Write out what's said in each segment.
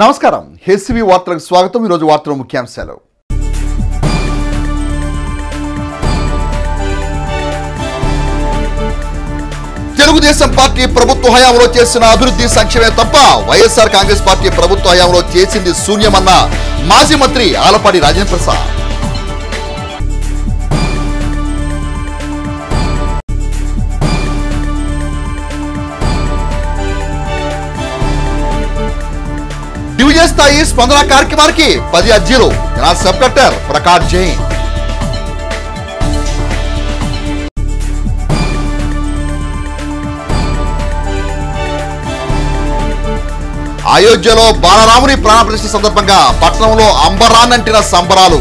నమస్కారం హెచ్సివి వార్తలకు స్వాగతం। ఈ రోజు వార్తల ముఖ్యాంశాలు। తెలుగుదేశం పార్టీ ప్రభుత్వ హయాంలో చేసిన అభివృద్ధి సంక్షేమే తప్ప వైఎస్ఆర్ కాంగ్రెస్ పార్టీ ప్రభుత్వ హయాంలో చేసింది శూన్యమన్న మాజీ మంత్రి ఆలపాటి రాజేంద్ర ప్రసాద్। డివిజన్ స్థాయి స్పందన కార్యక్రమానికి 10 అర్జీలు। జిల్లా సబ్ కలెక్టర్ ప్రకాష్ జైన్। అయోధ్యలో బాలరాముని ప్రాణప్రతిష్ఠ సందర్భంగా పట్టణంలో అంబరాన్నంటిన సంబరాలు।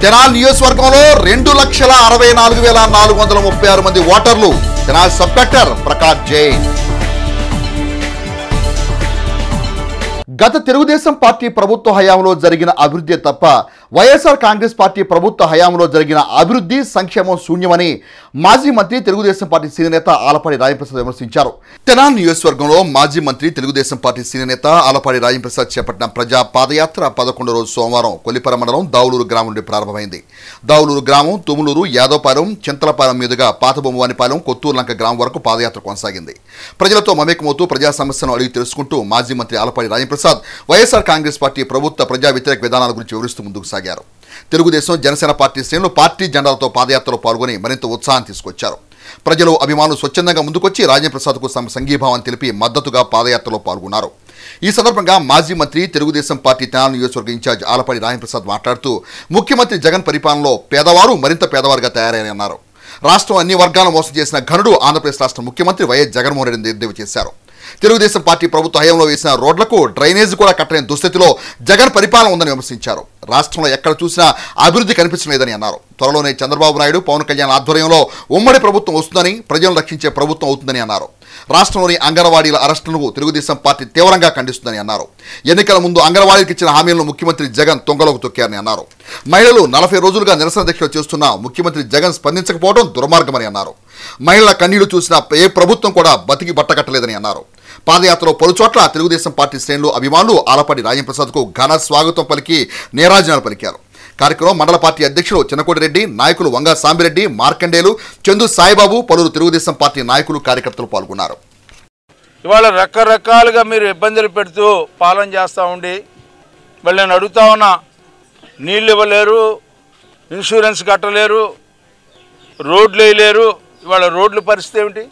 తెనాలి నియోజకవర్గంలో 2,64,436 మంది ఓటర్లు। Tenali sub collector Prakash Jain. గత తెలుగుదేశం పార్టీ ప్రభుత్వ హయాంలో జరిగిన అభివృద్ధి తప్ప వైఎస్ఆర్ కాంగ్రెస్ పార్టీ ప్రభుత్వ హయాంలో జరిగిన అభివృద్ధి సంక్షేమం శూన్యమని మాజీ మంత్రి తెలుగుదేశం పార్టీ సీనియర్ నేత ఆలపాటి రాజేంద్ర ప్రసాద్ విమర్శించారు। తెనాలి నియోజకవర్గంలో మాజీ మంత్రి తెలుగుదేశం పార్టీ సీనియర్ నేత ఆలపాటి రాజేంద్ర ప్రసాద్ చేపట్టిన ప్రజా పాదయాత్ర 11వ రోజు సోమవారం కొల్లిపర మండలం దావులూరు గ్రామం నుండి ప్రారంభమైంది। దావులూరు గ్రామం, తుములూరు, యాదవపాలెం, చింతలపాలెం మీదుగా పాతబొమ్మవానిపాలెం, కొత్తూరులంక గ్రామం వరకు పాదయాత్ర కొనసాగింది। ప్రజలతో మమేకమవుతూ ప్రజా సమస్యలను అడిగి తెలుసుకుంటూ మాజీ మంత్రి ఆలపాటి రాజేంద్ర ప్రసాద్ వైఎస్ఆర్ కాంగ్రెస్ పార్టీ ప్రభుత్వ ప్రజా వ్యతిరేక విధానాల గురించి వివరిస్తూ ముందుకు సాగారు। తెలుగుదేశం, జనసేన పార్టీ శ్రేణులు పార్టీ జెండాలతో పాదయాత్రలో పాల్గొని మరింత ఉత్సాహం తీసుకొచ్చారు। ప్రజలు, అభిమానులు స్వచ్ఛందంగా ముందుకొచ్చి రాజేంద్ర ప్రసాద్కు సంఘీభావం తెలిపి మద్దతుగా పాదయాత్రలో పాల్గొన్నారు। ఈ సందర్భంగా మాజీ మంత్రి, తెలుగుదేశం పార్టీ తెనాలి నియోజకవర్గ ఇన్ఛార్జ్ ఆలపాటి రాజేంద్ర ప్రసాద్ మాట్లాడుతూ ముఖ్యమంత్రి జగన్ పరిపాలనలో పేదవారు మరింత పేదవారుగా తయారని అన్నారు। రాష్ట్రం అన్ని వర్గాలను మోసం చేసిన ఘనుడు ఆంధ్రప్రదేశ్ రాష్ట్ర ముఖ్యమంత్రి వైఎస్ జగన్మోహన్ రెడ్డి ఎద్దేవా చేశారు। తెలుగుదేశం పార్టీ ప్రభుత్వ హయాంలో వేసిన రోడ్లకు డ్రైనేజ్ కూడా కట్టలేని దుస్థితిలో జగన్ పరిపాలన ఉందని విమర్శించారు। రాష్ట్రంలో ఎక్కడ చూసినా అభివృద్ధి కనిపించడం లేదని అన్నారు। త్వరలోనే చంద్రబాబు నాయుడు, పవన్ కళ్యాణ్ ఆధ్వర్యంలో ఉమ్మడి ప్రభుత్వం వస్తుందని, ప్రజలను రక్షించే ప్రభుత్వం అవుతుందని అన్నారు। రాష్ట్రంలోని అంగన్వాడీల అరెస్టులను తెలుగుదేశం పార్టీ తీవ్రంగా ఖండిస్తుందని అన్నారు। ఎన్నికల ముందు అంగన్వాడీలకు ఇచ్చిన హామీలను ముఖ్యమంత్రి జగన్ తొంగలోకి తొక్కారని అన్నారు। మహిళలు 40 రోజులుగా నిరసన దీక్షలు చేస్తున్న ముఖ్యమంత్రి జగన్ స్పందించకపోవడం దుర్మార్గమని అన్నారు। మహిళల కన్నీళ్లు చూసిన ఏ ప్రభుత్వం కూడా బతికి బట్టకట్టలేదని అన్నారు। పాదయాత్రలో పలుచోట్ల తెలుగుదేశం పార్టీ శ్రేణులు, అభిమానులు ఆలపాటి రాజేంద్ర ప్రసాద్కు ఘన స్వాగతం పలికి నీరాజనాలు పలికారు। కార్యక్రమం మండల పార్టీ అధ్యక్షులు చిన్నకోటిరెడ్డి, నాయకులు వంగ సాంబిరెడ్డి, మార్కండేలు, చందు సాయిబాబు, పలువురు తెలుగుదేశం పార్టీ నాయకులు, కార్యకర్తలు పాల్గొన్నారు। ఇవాళ రకరకాలుగా మీరు ఇబ్బందులు పెడుతూ పాలన చేస్తూ ఉండి మళ్ళీ నేను అడుగుతా ఉన్నా, నీళ్ళు ఇవ్వలేరు, ఇన్సూరెన్స్ కట్టలేరు, రోడ్లు వేయలేరు। ఇవాళ రోడ్ల పరిస్థితి ఏమిటి?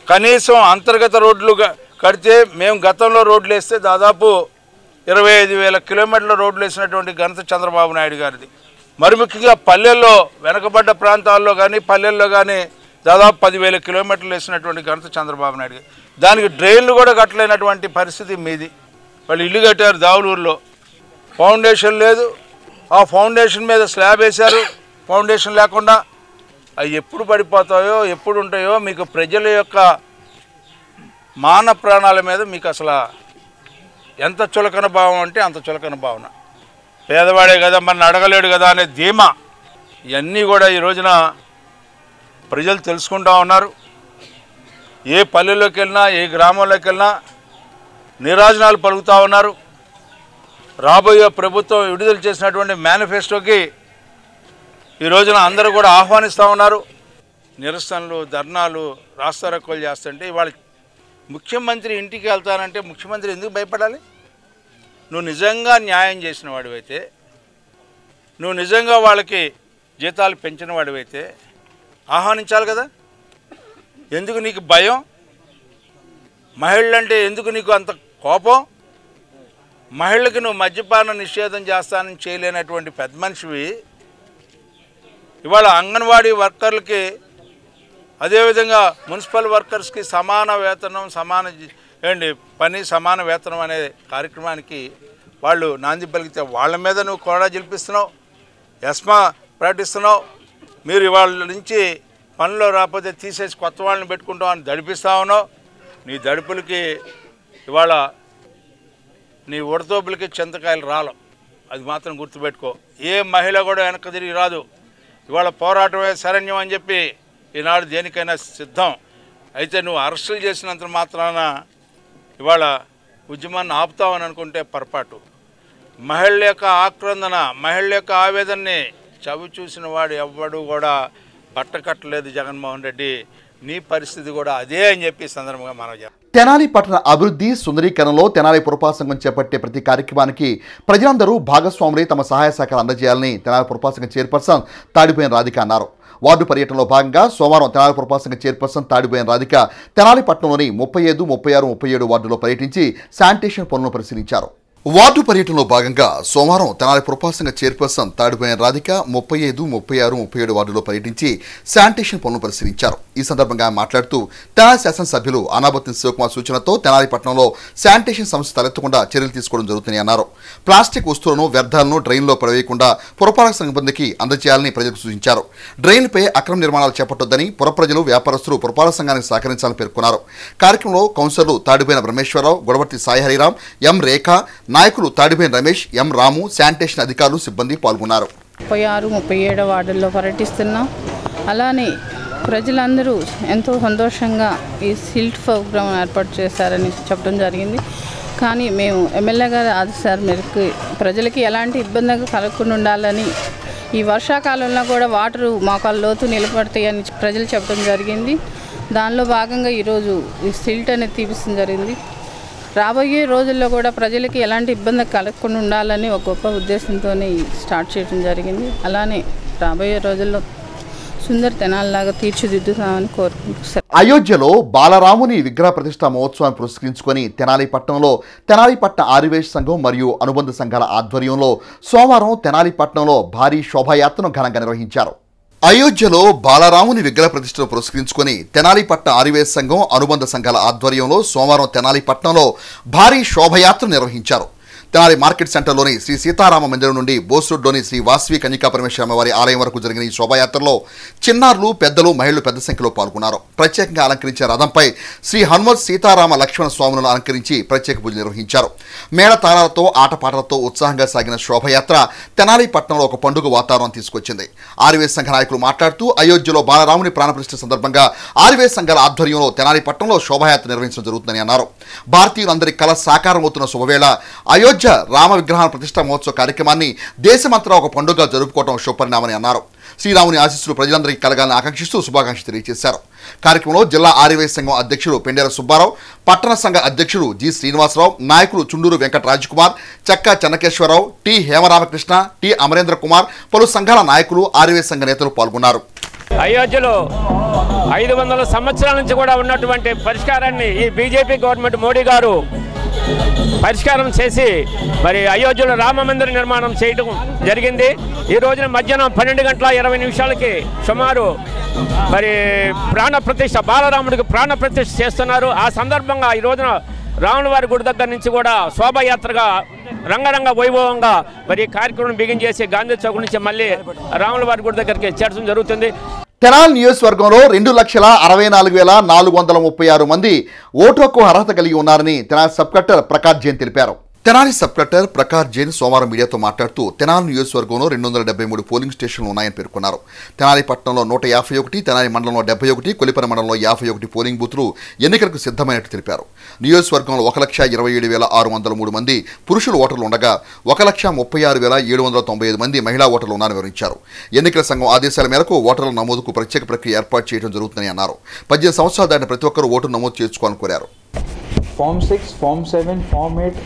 కనీసం అంతర్గత రోడ్లు కడితే మేము గతంలో రోడ్లు వేస్తే దాదాపు 25,000 కిలోమీటర్ల రోడ్లు వేసినటువంటి ఘనత చంద్రబాబు నాయుడు గారిది। మరి ముఖ్యంగా పల్లెల్లో, వెనకబడ్డ ప్రాంతాల్లో కానీ పల్లెల్లో కానీ దాదాపు 10,000 కిలోమీటర్లు వేసినటువంటి ఘనత చంద్రబాబు నాయుడు గారు। దానికి డ్రైన్లు కూడా కట్టలేనటువంటి పరిస్థితి మీది। వాళ్ళు ఇల్లు కట్టారు దావులూరులో, ఫౌండేషన్ లేదు, ఆ ఫౌండేషన్ మీద స్లాబ్ వేశారు, ఫౌండేషన్ లేకుండా అవి ఎప్పుడు పడిపోతాయో, ఎప్పుడు ఉంటాయో మీకు ప్రజల యొక్క మాన ప్రాణాల మీద మీకు అసలు ఎంత చులకన భావం అంటే అంత చులకన భావన। పేదవాడే కదా, మన అడగలేడు కదా అనే ధీమా, ఇవన్నీ కూడా ఈ రోజున ప్రజలు తెలుసుకుంటూ ఉన్నారు। ఏ పల్లెల్లోకి వెళ్ళినా, ఏ గ్రామంలోకి వెళ్ళినా నీరాజనాలు పలుకుతూ ఉన్నారు। రాబోయే ప్రభుత్వం విడుదల చేసినటువంటి మేనిఫెస్టోకి ఈ రోజున అందరూ కూడా ఆహ్వానిస్తూ ఉన్నారు। నిరసనలు, ధర్నాలు, రాస్తారోకోలు చేస్తుంటే ఇవాళ ముఖ్యమంత్రి ఇంటికి వెళ్తానంటే ముఖ్యమంత్రి ఎందుకు భయపడాలి? నువ్వు నిజంగా న్యాయం చేసిన వాడివైతే, నువ్వు నిజంగా వాళ్ళకి జీతాలు పెంచిన వాడివైతే ఆహ్వానించాలి కదా। ఎందుకు నీకు భయం? మహిళలంటే ఎందుకు నీకు అంత కోపం? మహిళలకు నువ్వు మద్యపాన నిషేధం చేస్తానని చేయలేనటువంటి పెద్ద మనిషివి ఇవాళ అంగన్వాడీ వర్కర్లకి, అదేవిధంగా మున్సిపల్ వర్కర్స్కి సమాన వేతనం, సమాన పని, సమాన వేతనం అనే కార్యక్రమానికి వాళ్ళు నాంది పలికితే వాళ్ళ మీద నువ్వు కోడా జిల్పిస్తున్నావు, ఎస్మా ప్రకటిస్తున్నావు। మీరు ఇవాళ నుంచి పనిలో రాకపోతే తీసేసి కొత్త వాళ్ళని పెట్టుకుంటాం అని దడిపిస్తా ఉన్నావు। నీ దడుపులకి ఇవాళ నీ ఉడతోపులకి చింతకాయలు రాలం, అది మాత్రం గుర్తుపెట్టుకో। ఏ మహిళ కూడా వెనక్కి తిరిగి రాదు। ఇవాళ పోరాటమే శరణ్యం అని చెప్పి ఈనాడు దేనికైనా సిద్ధం. అయితే నువ్వు అరెస్టులు చేసినంత మాత్రాన ఇవాళ ఉద్యమాన్ని ఆపుతావని అనుకుంటే పొరపాటు. మహిళల యొక్క ఆక్రందన, మహిళల యొక్క ఆవేదనని చవి చూసిన వాడు ఎవ్వడు కూడా బట్టకట్టలేదు జగన్మోహన్ రెడ్డి. నీ పరిస్థితి కూడా అదే అని చెప్పి సందర్భంగా మనం చెప్తాం. తెనాలి పట్టణ అభివృద్ధి సుందరీకరణలో తెనాలి పురపాలక సంఘం చేపట్టే ప్రతి కార్యక్రమానికి ప్రజలందరూ భాగస్వాములై తమ సహాయ సహకారాలు అందజేయాలని తెనాలి పురపాలక సంఘం చైర్పర్సన్ తాడిపోయిన రాధిక అన్నారు. వార్డు పర్యటనలో భాగంగా సోమవారం తెనాలి పురపాలక సంఘం చైర్పర్సన్ తాడిపోయిన రాధిక తెనాలి పట్టణంలోని 35, 36, 37 వార్డులో పర్యటించి శానిటేషన్ పనులను పరిశీలించారు. వార్డు పర్యటనలో భాగంగా సోమవారం తెనాలి పురపాలక సంఘ చైర్పర్సన్ తాడిపోయిన రాధిక 35, 36, 37 వార్డులో పర్యటించి శానిటేషన్ పనులను పరిశీలించారు. ఈ సందర్భంగా మాట్లాడుతూ తెనాలి శాసనసభ్యులు అనాబత్తిన శివకుమార్ సూచనతో తెనాలి పట్టణంలో శానిటేషన్ సమస్య తలెత్తకుండా చర్యలు తీసుకోవడం జరుగుతుందని అన్నారు. ప్లాస్టిక్ వస్తువులను, వ్యర్థాలను డ్రైన్లో పడవేయకుండా పురపాలక సిబ్బందికి అందజేయాలని ప్రజలకు సూచించారు. డ్రైన్లపై అక్రమ నిర్మాణాలు చేపట్టొద్దని పుర ప్రజలు, వ్యాపారస్తులు పురపాలక సంఘానికి సహకరించాలని పేర్కొన్నారు. కార్యక్రమంలో కౌన్సిలర్లు తాడిపోయిన బ్రహ్మేశ్వరరావు, గొడవర్తి సాయి హరిరామ్, ఎం రేఖ, నాయకులు తాడిపోయిన రమేష్, ఎం రాము, శానిటేషన్ అధికారులు, సిబ్బంది పాల్గొన్నారు. 36, 37 వార్డుల్లో పర్యటిస్తున్నాం. అలానే ప్రజలందరూ ఎంతో సంతోషంగా ఈ సిల్ట్ ప్రోగ్రాం ఏర్పాటు చేశారని చెప్పడం జరిగింది. కానీ మేము ఎమ్మెల్యే గారి ఆదేశాల మేరకు ప్రజలకి ఎలాంటి ఇబ్బంది కలగకుండా ఉండాలని, ఈ వర్షాకాలంలో కూడా వాటరు మోకాళ్ళ లోతు నిలబడతాయని ప్రజలు చెప్పడం జరిగింది. దానిలో భాగంగా ఈరోజు ఈ సిల్ట్ అనేది తీపిస్తడం జరిగింది. రాబోయే రోజుల్లో కూడా ప్రజలకి ఎలాంటి ఇబ్బంది కలగకుండా ఉండాలని ఒక గొప్ప ఉద్దేశంతో స్టార్ట్ చేయడం జరిగింది. అలానే రాబోయే రోజుల్లో సుందర తెనాలిలాగా తీర్చిదిద్దుతామని కోరుకుంటున్నారు. అయోధ్యలో బాలరాముని విగ్రహ ప్రతిష్ఠా మహోత్సవాన్ని పురస్కరించుకొని తెనాలి పట్టణంలో తెనాలి పట్టణ ఆర్యవేశ సంఘం మరియు అనుబంధ సంఘాల ఆధ్వర్యంలో సోమవారం తెనాలి పట్టణంలో భారీ శోభాయాత్రను ఘనంగా నిర్వహించారు. అయోధ్యలో బాలరాముని విగ్రహ ప్రతిష్టను పురస్కరించుకొని తెనాలి పట్టణ ఆర్యవేశ సంఘం, అనుబంధ సంఘాల ఆధ్వర్యంలో సోమవారం తెనాలి పట్టణంలో భారీ శోభయాత్ర నిర్వహించారు. తెనాలి మార్కెట్ సెంటర్లోని శ్రీ సీతారామ మందిరం నుండి బోస్రోడ్లోని శ్రీ వాసవి కన్యకా పరమేశ్వర వారి ఆలయం వరకు జరిగిన ఈ శోభాయాత్రలో చిన్నారులు, పెద్దలు, మహిళలు పెద్ద సంఖ్యలో పాల్గొన్నారు. ప్రత్యేకంగా అలంకరించిన రథంపై శ్రీ హనుమత్, సీతారామ, లక్ష్మణ స్వాములను అలంకరించి ప్రత్యేక పూజలు నిర్వహించారు. మేళతాళాలతో, ఆటపాటలతో ఉత్సాహంగా సాగిన శోభయాత్ర తెనాలి పట్టణంలో ఒక పండుగ వాతావరణం తీసుకొచ్చింది. ఆర్యవేశ సంఘ నాయకులు మాట్లాడుతూ అయోధ్యలో బాలరాముని ప్రాణప్రతిష్ఠ సందర్భంగా ఆర్యవేశ సంఘాల ఆధ్వర్యంలో తెనాలి పట్టణంలో శోభయాత్ర నిర్వహించడం జరుగుతుందని అన్నారు. భారతీయులందరి కళ సాకారం అవుతున్న శుభవేళ అయోధ్య రామ విగ్రహాల ప్రతిష్ఠా మహోత్సవ కార్యక్రమాన్ని దేశమంతా ఒక పండుగ జరుపుకోవడం శుభపరిణామని అన్నారు. శ్రీరాముని ఆశీస్సులు ప్రజలందరికీ కలగాలని ఆకాంక్షిస్తూ శుభాకాంక్షలు తెలియజేశారు. కార్యక్రమంలో జిల్లా ఆర్యవేశ సంఘం అధ్యక్షుడు పెండేర సుబ్బారావు, పట్టణ సంఘ అధ్యక్షుడు జి శ్రీనివాసరావు, నాయకులు చుండూరు వెంకట రాజ్కుమార్, చక్కా చెన్నకేశ్వరరావు, టి హేమరామకృష్ణ, టి అమరేంద్ర కుమార్, పలు సంఘాల నాయకులు, ఆర్యవేశ సంఘ నేతలు పాల్గొన్నారు. అయోధ్యలో 500 సంవత్సరాల నుంచి కూడా ఉన్నటువంటి పరిష్కారాన్ని ఈ బీజేపీ గవర్నమెంట్ మోడీ గారు పరిష్కారం చేసి మరి అయోధ్యలో రామ మందిర నిర్మాణం చేయడం జరిగింది. ఈ రోజున మధ్యాహ్నం 12:20 సుమారు మరి ప్రాణప్రతిష్ఠ, బాలరాముడికి ప్రాణప్రతిష్ఠ చేస్తున్నారు. ఆ సందర్భంగా ఈ రోజున రాముల వారి గుడి దగ్గర నుంచి కూడా శోభాయాత్రగా రంగరంగ వైభవంగా మరి కార్యక్రమం బిగించేసి గాంధీ చౌక్ నుంచి మళ్ళీ రాముల వారి గుడి దగ్గరికి చేర్చడం జరుగుతుంది. తెనాలి నియోజకవర్గంలో 2,64,436 మంది ఓటు హక్కు అర్హత కలిగి ఉన్నారని తెనాలి సబ్ కలెక్టర్ ప్రకాష్ జైన్ తెలిపారు. తెనాలి సబ్ కలెక్టర్ ప్రకాష్ జైన్ సోమవారం మీడియాతో మాట్లాడుతూ తెనాలి నియోజకవర్గంలో 273 పోలింగ్ స్టేషన్లు ఉన్నాయని పేర్కొన్నారు. తెనాలి పట్టణంలో 151, తెనాలి మండలంలో 71, కొలిపన మండలంలో 51 పోలింగ్ బూతులు ఎన్నికలకు సిద్ధమైనట్టు తెలిపారు. నియోజకవర్గంలో 1,27,603 మంది పురుషులు ఓటర్లు ఉండగా 1,36,795 మంది మహిళా ఓటర్లు ఉన్నారని వివరించారు. ఎన్నికల సంఘం ఆదేశాల మేరకు ఓటర్ల నమోదుకు ప్రత్యేక ప్రక్రియ ఏర్పాటు చేయడం జరుగుతుందని అన్నారు. 18 సంవత్సరాలు దాటిన ప్రతి ఒక్కరూ ఓటు నమోదు చేసుకోవాలని కోరారు. Form 6, Form 7, Form 8,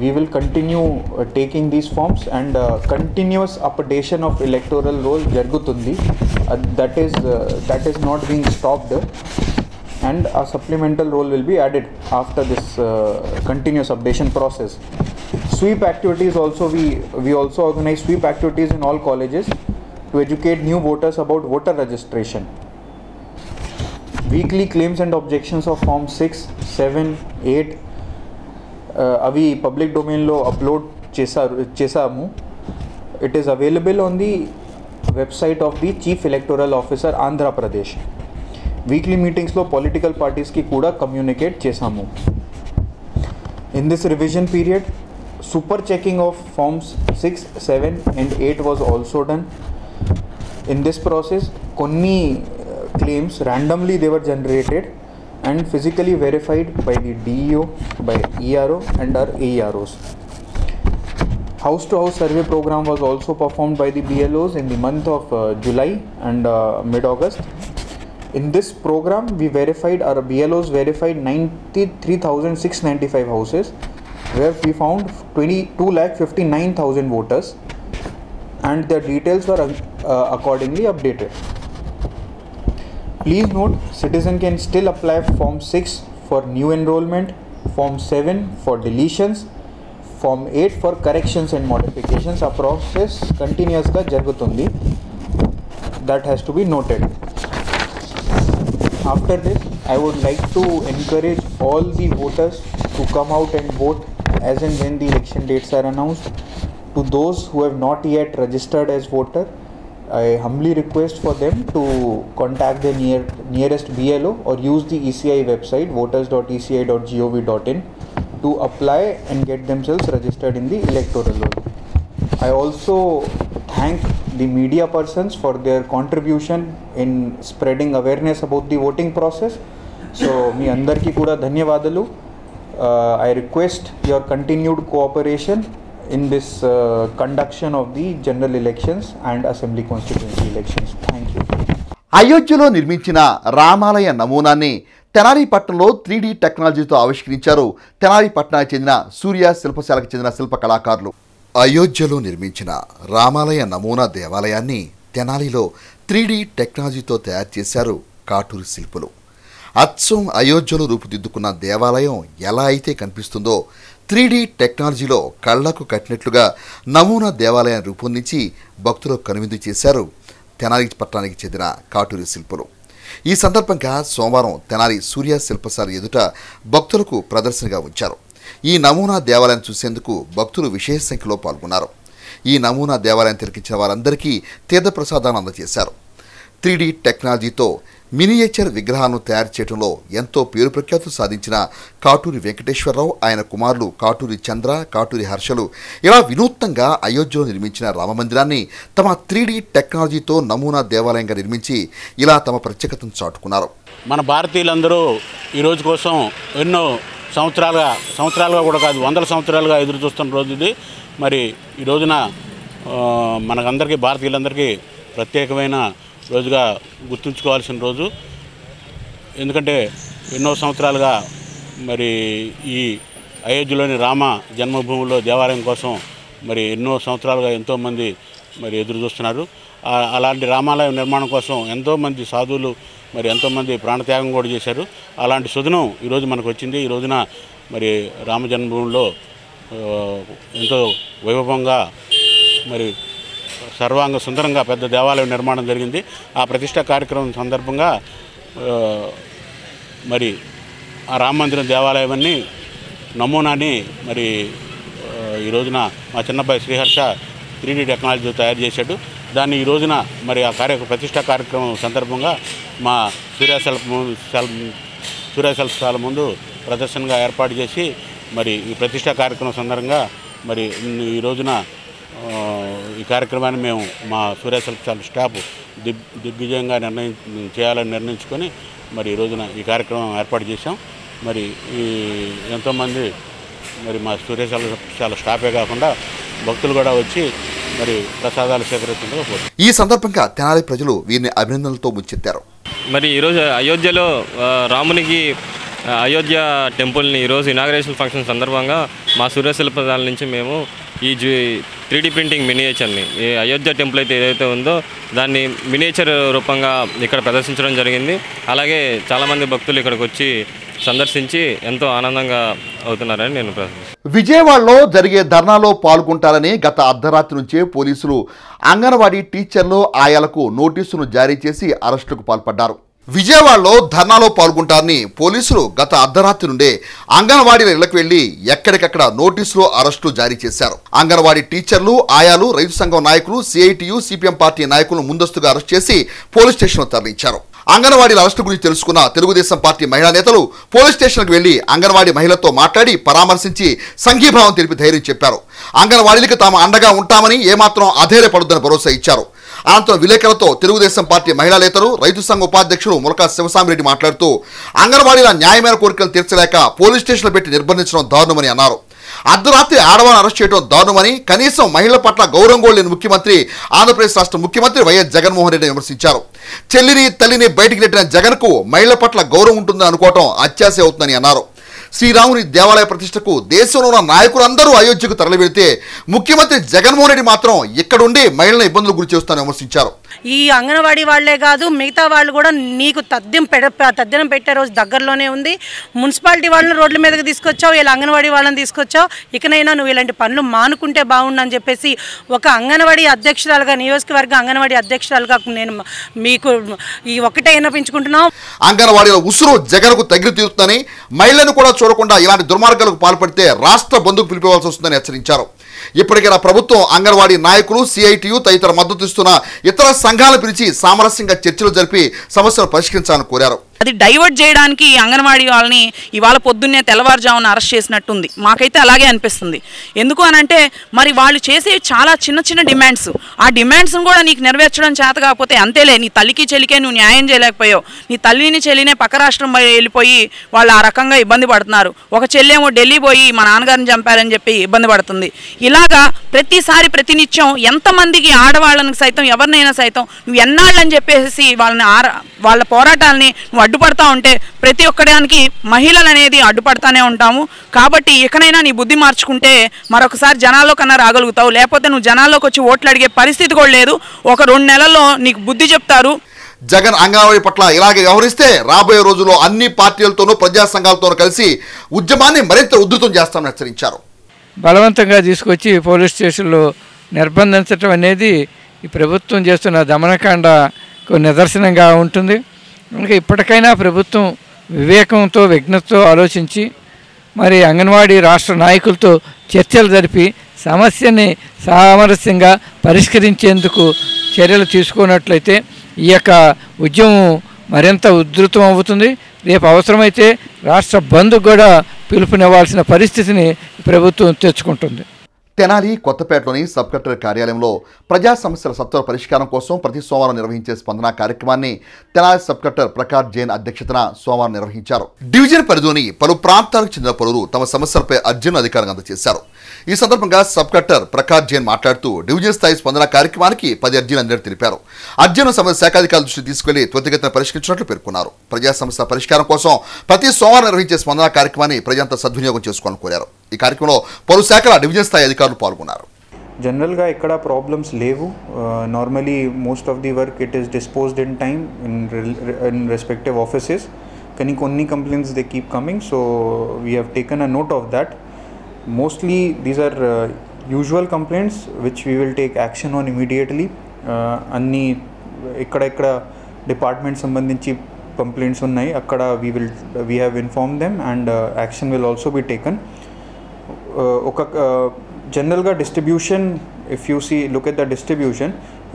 we will continue taking these forms and continuous updation of electoral roll jargutundi. That is not being stopped, and a supplemental roll will be added after this continuous updation process. Sweep activities also, we also organize sweep activities in all colleges to educate new voters about voter registration. Weekly claims and objections of Form 6, 7, 8 అవి public డొమైన్లో upload చేసాము. It is available on the website of the chief electoral officer Andhra Pradesh. Weekly మీటింగ్స్లో political పార్టీస్కి కూడా communicate చేసాము. In this revision period super checking of forms 6, 7 and 8 was also done. In this process కొన్ని claims randomly they were generated and physically verified by the DEO, by ERO and our AEROs. House-to-house survey program was also performed by the BLOs in the month of July and mid-August. In this program, we verified, our BLOs verified 93,695 houses, where we found 22,59,000 voters, and their details were accordingly updated. Please note, citizen can still apply Form 6 for new enrollment, Form 7 for deletions, Form 8 for corrections and modifications. A process continuous ga jagutundi. That has to be noted. After this, I would like to encourage all the voters to come out and vote as and when the election dates are announced. To those who have not yet registered as voter, I humbly request for them to contact the nearest BLO or use the ECI website voters.eci.gov.in to apply and get themselves registered in the electoral roll. I also thank the media persons for their contribution in spreading awareness about the voting process. So, మీ అందరికీ కూడా ధన్యవాదాలు. I request your continued cooperation in this conduction of the general elections and assembly constituency elections. Thank you. అయోధ్యలో నిర్మించిన రామాలయ నమూనాన్ని తెనాలి పట్టణంలో 3D టెక్నాలజీతో ఆవిష్కరించారు తెనాలి పట్టణానికి చెందిన సూర్య శిల్పశాలకు చెందిన శిల్ప కళాకారులు. అయోధ్యలో నిర్మించిన రామాలయ నమూనా దేవాలయాన్ని తెనాలిలో 3D టెక్నాలజీతో తయారు చేశారు కాటూరి శిల్పులు. అచ్చం అయోధ్యలో రూపుదిద్దుకున్న దేవాలయం ఎలా అయితే కనిపిస్తుందో 3D టెక్నాలజీలో కళ్లకు కట్టినట్లుగా నమూనా దేవాలయాన్ని రూపొందించి భక్తులకు కనువిందు చేశారు తెనాలి పట్టణానికి చెందిన కాటూరి శిల్పులు. ఈ సందర్భంగా సోమవారం తెనాలి సూర్య శిల్పశాల ఎదుట భక్తులకు ప్రదర్శనగా ఉంచారు. ఈ నమూనా దేవాలయాన్ని చూసేందుకు భక్తులు విశేష సంఖ్యలో పాల్గొన్నారు. ఈ నమూనా దేవాలయం తిలకించిన వారందరికీ తీర్థప్రసాదాన్ని అందజేశారు. 3D టెక్నాలజీతో మినియేచర్ విగ్రహాలను తయారు చేయడంలో ఎంతో పేరు ప్రఖ్యాతులు సాధించిన కాటూరి వెంకటేశ్వరరావు, ఆయన కుమారులు కాటూరి చంద్ర, కాటూరి హర్షలు ఇలా వినూత్నంగా అయోధ్యలో నిర్మించిన రామమందిరాన్ని తమ 3D టెక్నాలజీతో నమూనా దేవాలయంగా నిర్మించి ఇలా తమ ప్రత్యేకతను చాటుకున్నారు. మన భారతీయులందరూ ఈ రోజు కోసం ఎన్నో సంవత్సరాలుగా కూడా కాదు, వందల సంవత్సరాలుగా ఎదురు చూస్తున్న రోజు ఇది. మరి ఈ రోజున మనకందరికీ, భారతీయులందరికీ ప్రత్యేకమైన రోజుగా గుర్తుంచుకోవాల్సిన రోజు. ఎందుకంటే ఎన్నో సంవత్సరాలుగా మరి ఈ అయోధ్యలోని రామ జన్మభూమిలో దేవాలయం కోసం మరి ఎన్నో సంవత్సరాలుగా ఎంతోమంది మరి ఎదురు చూస్తున్నారు. అలాంటి రామాలయం నిర్మాణం కోసం ఎంతోమంది సాధువులు మరి ఎంతోమంది ప్రాణత్యాగం కూడా చేశారు. అలాంటి సుదినం ఈరోజు మనకు వచ్చింది. ఈ రోజున మరి రామ జన్మభూమిలో ఎంతో వైభవంగా మరి సర్వాంగ సుందరంగా పెద్ద దేవాలయం నిర్మాణం జరిగింది. ఆ ప్రతిష్ఠా కార్యక్రమం సందర్భంగా మరి ఆ రామ మందిరం దేవాలయాన్ని నమూనాని మరి ఈ రోజున మా చిన్నబ్బాయి శ్రీహర్ష 3D టెక్నాలజీతో తయారు చేశాడు. దాన్ని ఈ రోజున మరి ఆ ప్రతిష్ఠా కార్యక్రమం సందర్భంగా మా సూర్యశిల్పశాల ముందు ప్రదర్శనగా ఏర్పాటు చేసి మరి ఈ ప్రతిష్ఠా కార్యక్రమం సందర్భంగా మరి ఈ రోజున ఈ కార్యక్రమాన్ని మేము మా సూర్యశిల్పశాల స్టాఫ్ దిగ్విజయంగా చేయాలని నిర్ణయించుకొని మరి ఈ రోజున ఈ కార్యక్రమం ఏర్పాటు చేశాం. మరి ఈ ఎంతోమంది మరి మా సూర్యశిల్పశాల స్టాఫే కాకుండా భక్తులు కూడా వచ్చి మరి ప్రసాదాలు సేకరిస్తుండగా పోతుంది. ఈ సందర్భంగా తెనాలి ప్రజలు వీరిని అభినందనలతో ముంచెత్తారు. మరి ఈరోజు అయోధ్యలో రామునికి అయోధ్య టెంపుల్ని ఈరోజు ఇనాగ్రేషన్ ఫంక్షన్ సందర్భంగా మా సూర్యశిల్పశాల నుంచి మేము ఈ 3D ప్రింటింగ్ మినియేచర్ని, ఈ అయోధ్య టెంపుల్ అయితే ఏదైతే ఉందో దాన్ని మినియేచర్ రూపంగా ఇక్కడ ప్రదర్శించడం జరిగింది. అలాగే చాలామంది భక్తులు ఇక్కడికి వచ్చి సందర్శించి ఎంతో ఆనందంగా అవుతున్నారని నేను విజయవాడలో జరిగే ధర్నాలో పాల్గొంటారని గత అర్ధరాత్రి నుంచే పోలీసులు అంగన్వాడీ టీచర్లు, ఆయాలకు నోటీసును జారీ చేసి అరెస్టుకు పాల్పడ్డారు. విజయవాడలో ధర్నాలో పాల్గొంటారని పోలీసులు గత అర్ధరాత్రి నుండే అంగన్వాడీల ఇళ్లకు వెళ్లి ఎక్కడికక్కడ నోటీసులు, అరెస్టులు జారీ చేశారు. అంగన్వాడీ టీచర్లు, ఆయాలు, రైతు సంఘం నాయకులు, సిఐటియు, సిపిఎం పార్టీ నాయకులను ముందస్తుగా అరెస్ట్ చేసి పోలీస్ స్టేషన్లో తరలించారు. అంగన్వాడీల అరెస్టు గురించి తెలుసుకున్న తెలుగుదేశం పార్టీ మహిళా నేతలు పోలీస్ స్టేషన్కు వెళ్లి అంగన్వాడీ మహిళతో మాట్లాడి పరామర్శించి సంఘీభావం తెలిపి ధైర్యం చెప్పారు. అంగన్వాడీలకు తాము అండగా ఉంటామని, ఏమాత్రం అధైర్యపడొద్దని భరోసా ఇచ్చారు. అనంతరం విలేకరులతో తెలుగుదేశం పార్టీ మహిళా నేతలు రైతు సంఘ ఉపాధ్యక్షుడు ములకా శివసామిరెడ్డి మాట్లాడుతూ అంగన్వాడీల న్యాయమైన కోరికలు తీర్చలేక పోలీస్ స్టేషన్లో పెట్టి నిర్బంధించడం దారుణమని అన్నారు. అర్ధరాత్రి ఆడవాళ్ళను అరెస్ట్ చేయడం దారుణమని, కనీసం మహిళల పట్ల గౌరవం కూడా లేని ముఖ్యమంత్రి ఆంధ్రప్రదేశ్ రాష్ట్ర ముఖ్యమంత్రి వైఎస్ జగన్మోహన్ రెడ్డి విమర్శించారు. చెల్లిని తల్లిని బయటికి నెట్టిన జగన్కు మహిళల పట్ల గౌరవం ఉంటుందని అనుకోవడం అత్యాశ అవుతుందని అన్నారు. శ్రీరాముని దేవాలయ ప్రతిష్టకు దేశంలో ఉన్న నాయకులందరూ అయోధ్యకు తరలివెడితే ముఖ్యమంత్రి జగన్మోహన్ రెడ్డి మాత్రం ఇక్కడుండి మహిళలను ఇబ్బందులు గురి చేస్తానని విమర్శించారు. ఈ అంగన్వాడీ వాళ్లే కాదు, మిగతా వాళ్ళు కూడా నీకు తద్దినం పెట్టే రోజు దగ్గరలోనే ఉంది. మున్సిపాలిటీ వాళ్ళని రోడ్ల మీదకి తీసుకొచ్చావు, ఇలా అంగన్వాడీ వాళ్ళని తీసుకొచ్చావు. ఇకనైనా నువ్వు ఇలాంటి పనులు మానుకుంటే బాగుండని చెప్పేసి ఒక అంగన్వాడీ అధ్యక్షురాలుగా, నియోజకవర్గ అంగన్వాడీ అధ్యక్షురాలుగా నేను మీకు ఈ ఒక్కటే విన్నపించుకుంటున్నాం. అంగన్వాడీల ఉసురు జగన్కు తగిలి తీరుతుందని, మహిళలను కూడా చూడకుండా ఇలాంటి దుర్మార్గాలకు పాల్పడితే రాష్ట్ర బంధుకు పిలిపివ్వాల్సి వస్తుందని హెచ్చరించారు. ఇప్పటికైనా ప్రభుత్వం అంగన్వాడీ నాయకులు, సిఐటియు తదితర మద్దతు ఇస్తున్న ఇతర సంఘాలను పిలిచి సామరస్యంగా చర్చలు జరిపి సమస్యలు పరిష్కరించాలని కోరారు. అది డైవర్ట్ చేయడానికి అంగన్వాడీ వాళ్ళని ఇవాళ పొద్దున్నే తెల్లవారుజామున అరెస్ట్ చేసినట్టుంది. మాకైతే అలాగే అనిపిస్తుంది. ఎందుకు అనంటే మరి వాళ్ళు చేసే చాలా చిన్న చిన్న డిమాండ్స్, ఆ డిమాండ్స్ను కూడా నీకు నెరవేర్చడం చేత కాకపోతే అంతేలే, నీ తల్లికి చెల్లికే నువ్వు న్యాయం చేయలేకపోయావు, నీ తల్లిని చెల్లినే పక్క రాష్ట్రం వెళ్ళిపోయి వాళ్ళు ఆ రకంగా ఇబ్బంది పడుతున్నారు. ఒక చెల్లేమో ఢిల్లీ పోయి మా నాన్నగారిని చంపారని చెప్పి ఇబ్బంది పడుతుంది. ఇలాగా ప్రతిసారి ప్రతినిత్యం ఎంతమందికి ఆడవాళ్ళని సైతం ఎవరినైనా సైతం నువ్వు ఎన్నాళ్ళని చెప్పేసి వాళ్ళ పోరాటాలని నువ్వు అడ్డుపడతా ఉంటే ప్రతి ఒక్కడానికి మహిళలు అనేది అడ్డుపడతానే ఉంటాము. కాబట్టి ఇకనైనా నీ బుద్ధి మార్చుకుంటే మరొకసారి జనాల్లో కన్నా రాగలుగుతావు. లేకపోతే నువ్వు జనాల్లోకి వచ్చి ఓట్లు అడిగే పరిస్థితి కూడా లేదు. ఒక 2 నెలల్లో నీకు బుద్ధి చెప్తారు. జగన్ అంగన్వాడీ పట్ల ఇలాగే వ్యవహరిస్తే రాబోయే రోజుల్లో అన్ని పార్టీలతోనూ ప్రజా సంఘాలతోనూ కలిసి ఉద్యమాన్ని మరింత ఉధృతం చేస్తామని హెచ్చరించారు. బలవంతంగా తీసుకొచ్చి పోలీస్ స్టేషన్లో నిర్బంధించడం అనేది ఈ ప్రభుత్వం చేస్తున్న దమనకాండకు నిదర్శనంగా ఉంటుంది. అందుకే ఇప్పటికైనా ప్రభుత్వం వివేకంతో, విజ్ఞతతో ఆలోచించి మరి అంగన్వాడీ రాష్ట్ర నాయకులతో చర్చలు జరిపి సమస్యని సామరస్యంగా పరిష్కరించేందుకు చర్యలు తీసుకున్నట్లయితే ఈ యొక్క ఉద్యమం మరింత ఉధృతం అవుతుంది. రేపు అవసరమైతే రాష్ట్ర బంద్ కూడా పిలుపునివ్వాల్సిన పరిస్థితిని ప్రభుత్వం తెచ్చుకుంటుంది. తెనాలి కొత్తపేటలోని సబ్ కలెక్టర్ కార్యాలయంలో ప్రజా సమస్యల సత్వర పరిష్కారం కోసం ప్రతి సోమవారం నిర్వహించే స్పందన కార్యక్రమాన్ని తెనాలి సబ్ కలెక్టర్ ప్రకాష్ జైన్ అధ్యక్షతన సోమవారం నిర్వహించారు. డివిజన్ పరిధిలోని పలు ప్రాంతాలకు చెందిన పలువురు తమ సమస్యలపై అర్జీని అధికారులకు అందజేశారు. ఈ సందర్భంగా సబ్ కలెక్టర్ ప్రకాష్ జైన్ మాట్లాడుతూ డివిజన్ స్థాయి స్పందన కార్యక్రమానికి 10 అర్జీలు అందినట్టు తెలిపారు. అర్జీలను సమస్య శాఖాధికారుల దృష్టికి తీసుకెళ్లి త్వరితగతిన పరిష్కరించినట్లు పేర్కొన్నారు. ప్రజా సమస్యల పరిష్కారం కోసం ప్రతి సోమవారం నిర్వహించే స్పందన కార్యక్రమాన్ని ప్రజలంతా సద్వినియోగం చేసుకోవాలని కోరారు. ఈ కార్యక్రమంలో పలు శాఖల డివిజన్ స్థాయి అధికారులు పాల్గొన్నారు. జనరల్గా ఇక్కడ ప్రాబ్లమ్స్ లేవు. Normally most of the work it is disposed in time in respective offices. కానీ కొన్ని complaints they keep coming, so we have taken a note of that. Mostly these are usual complaints which we will take action on immediately. Anni ikkada department sambandhinchi complaints unnai akkada we have informed them and action will also be taken. General ga distribution, if you look at the distribution,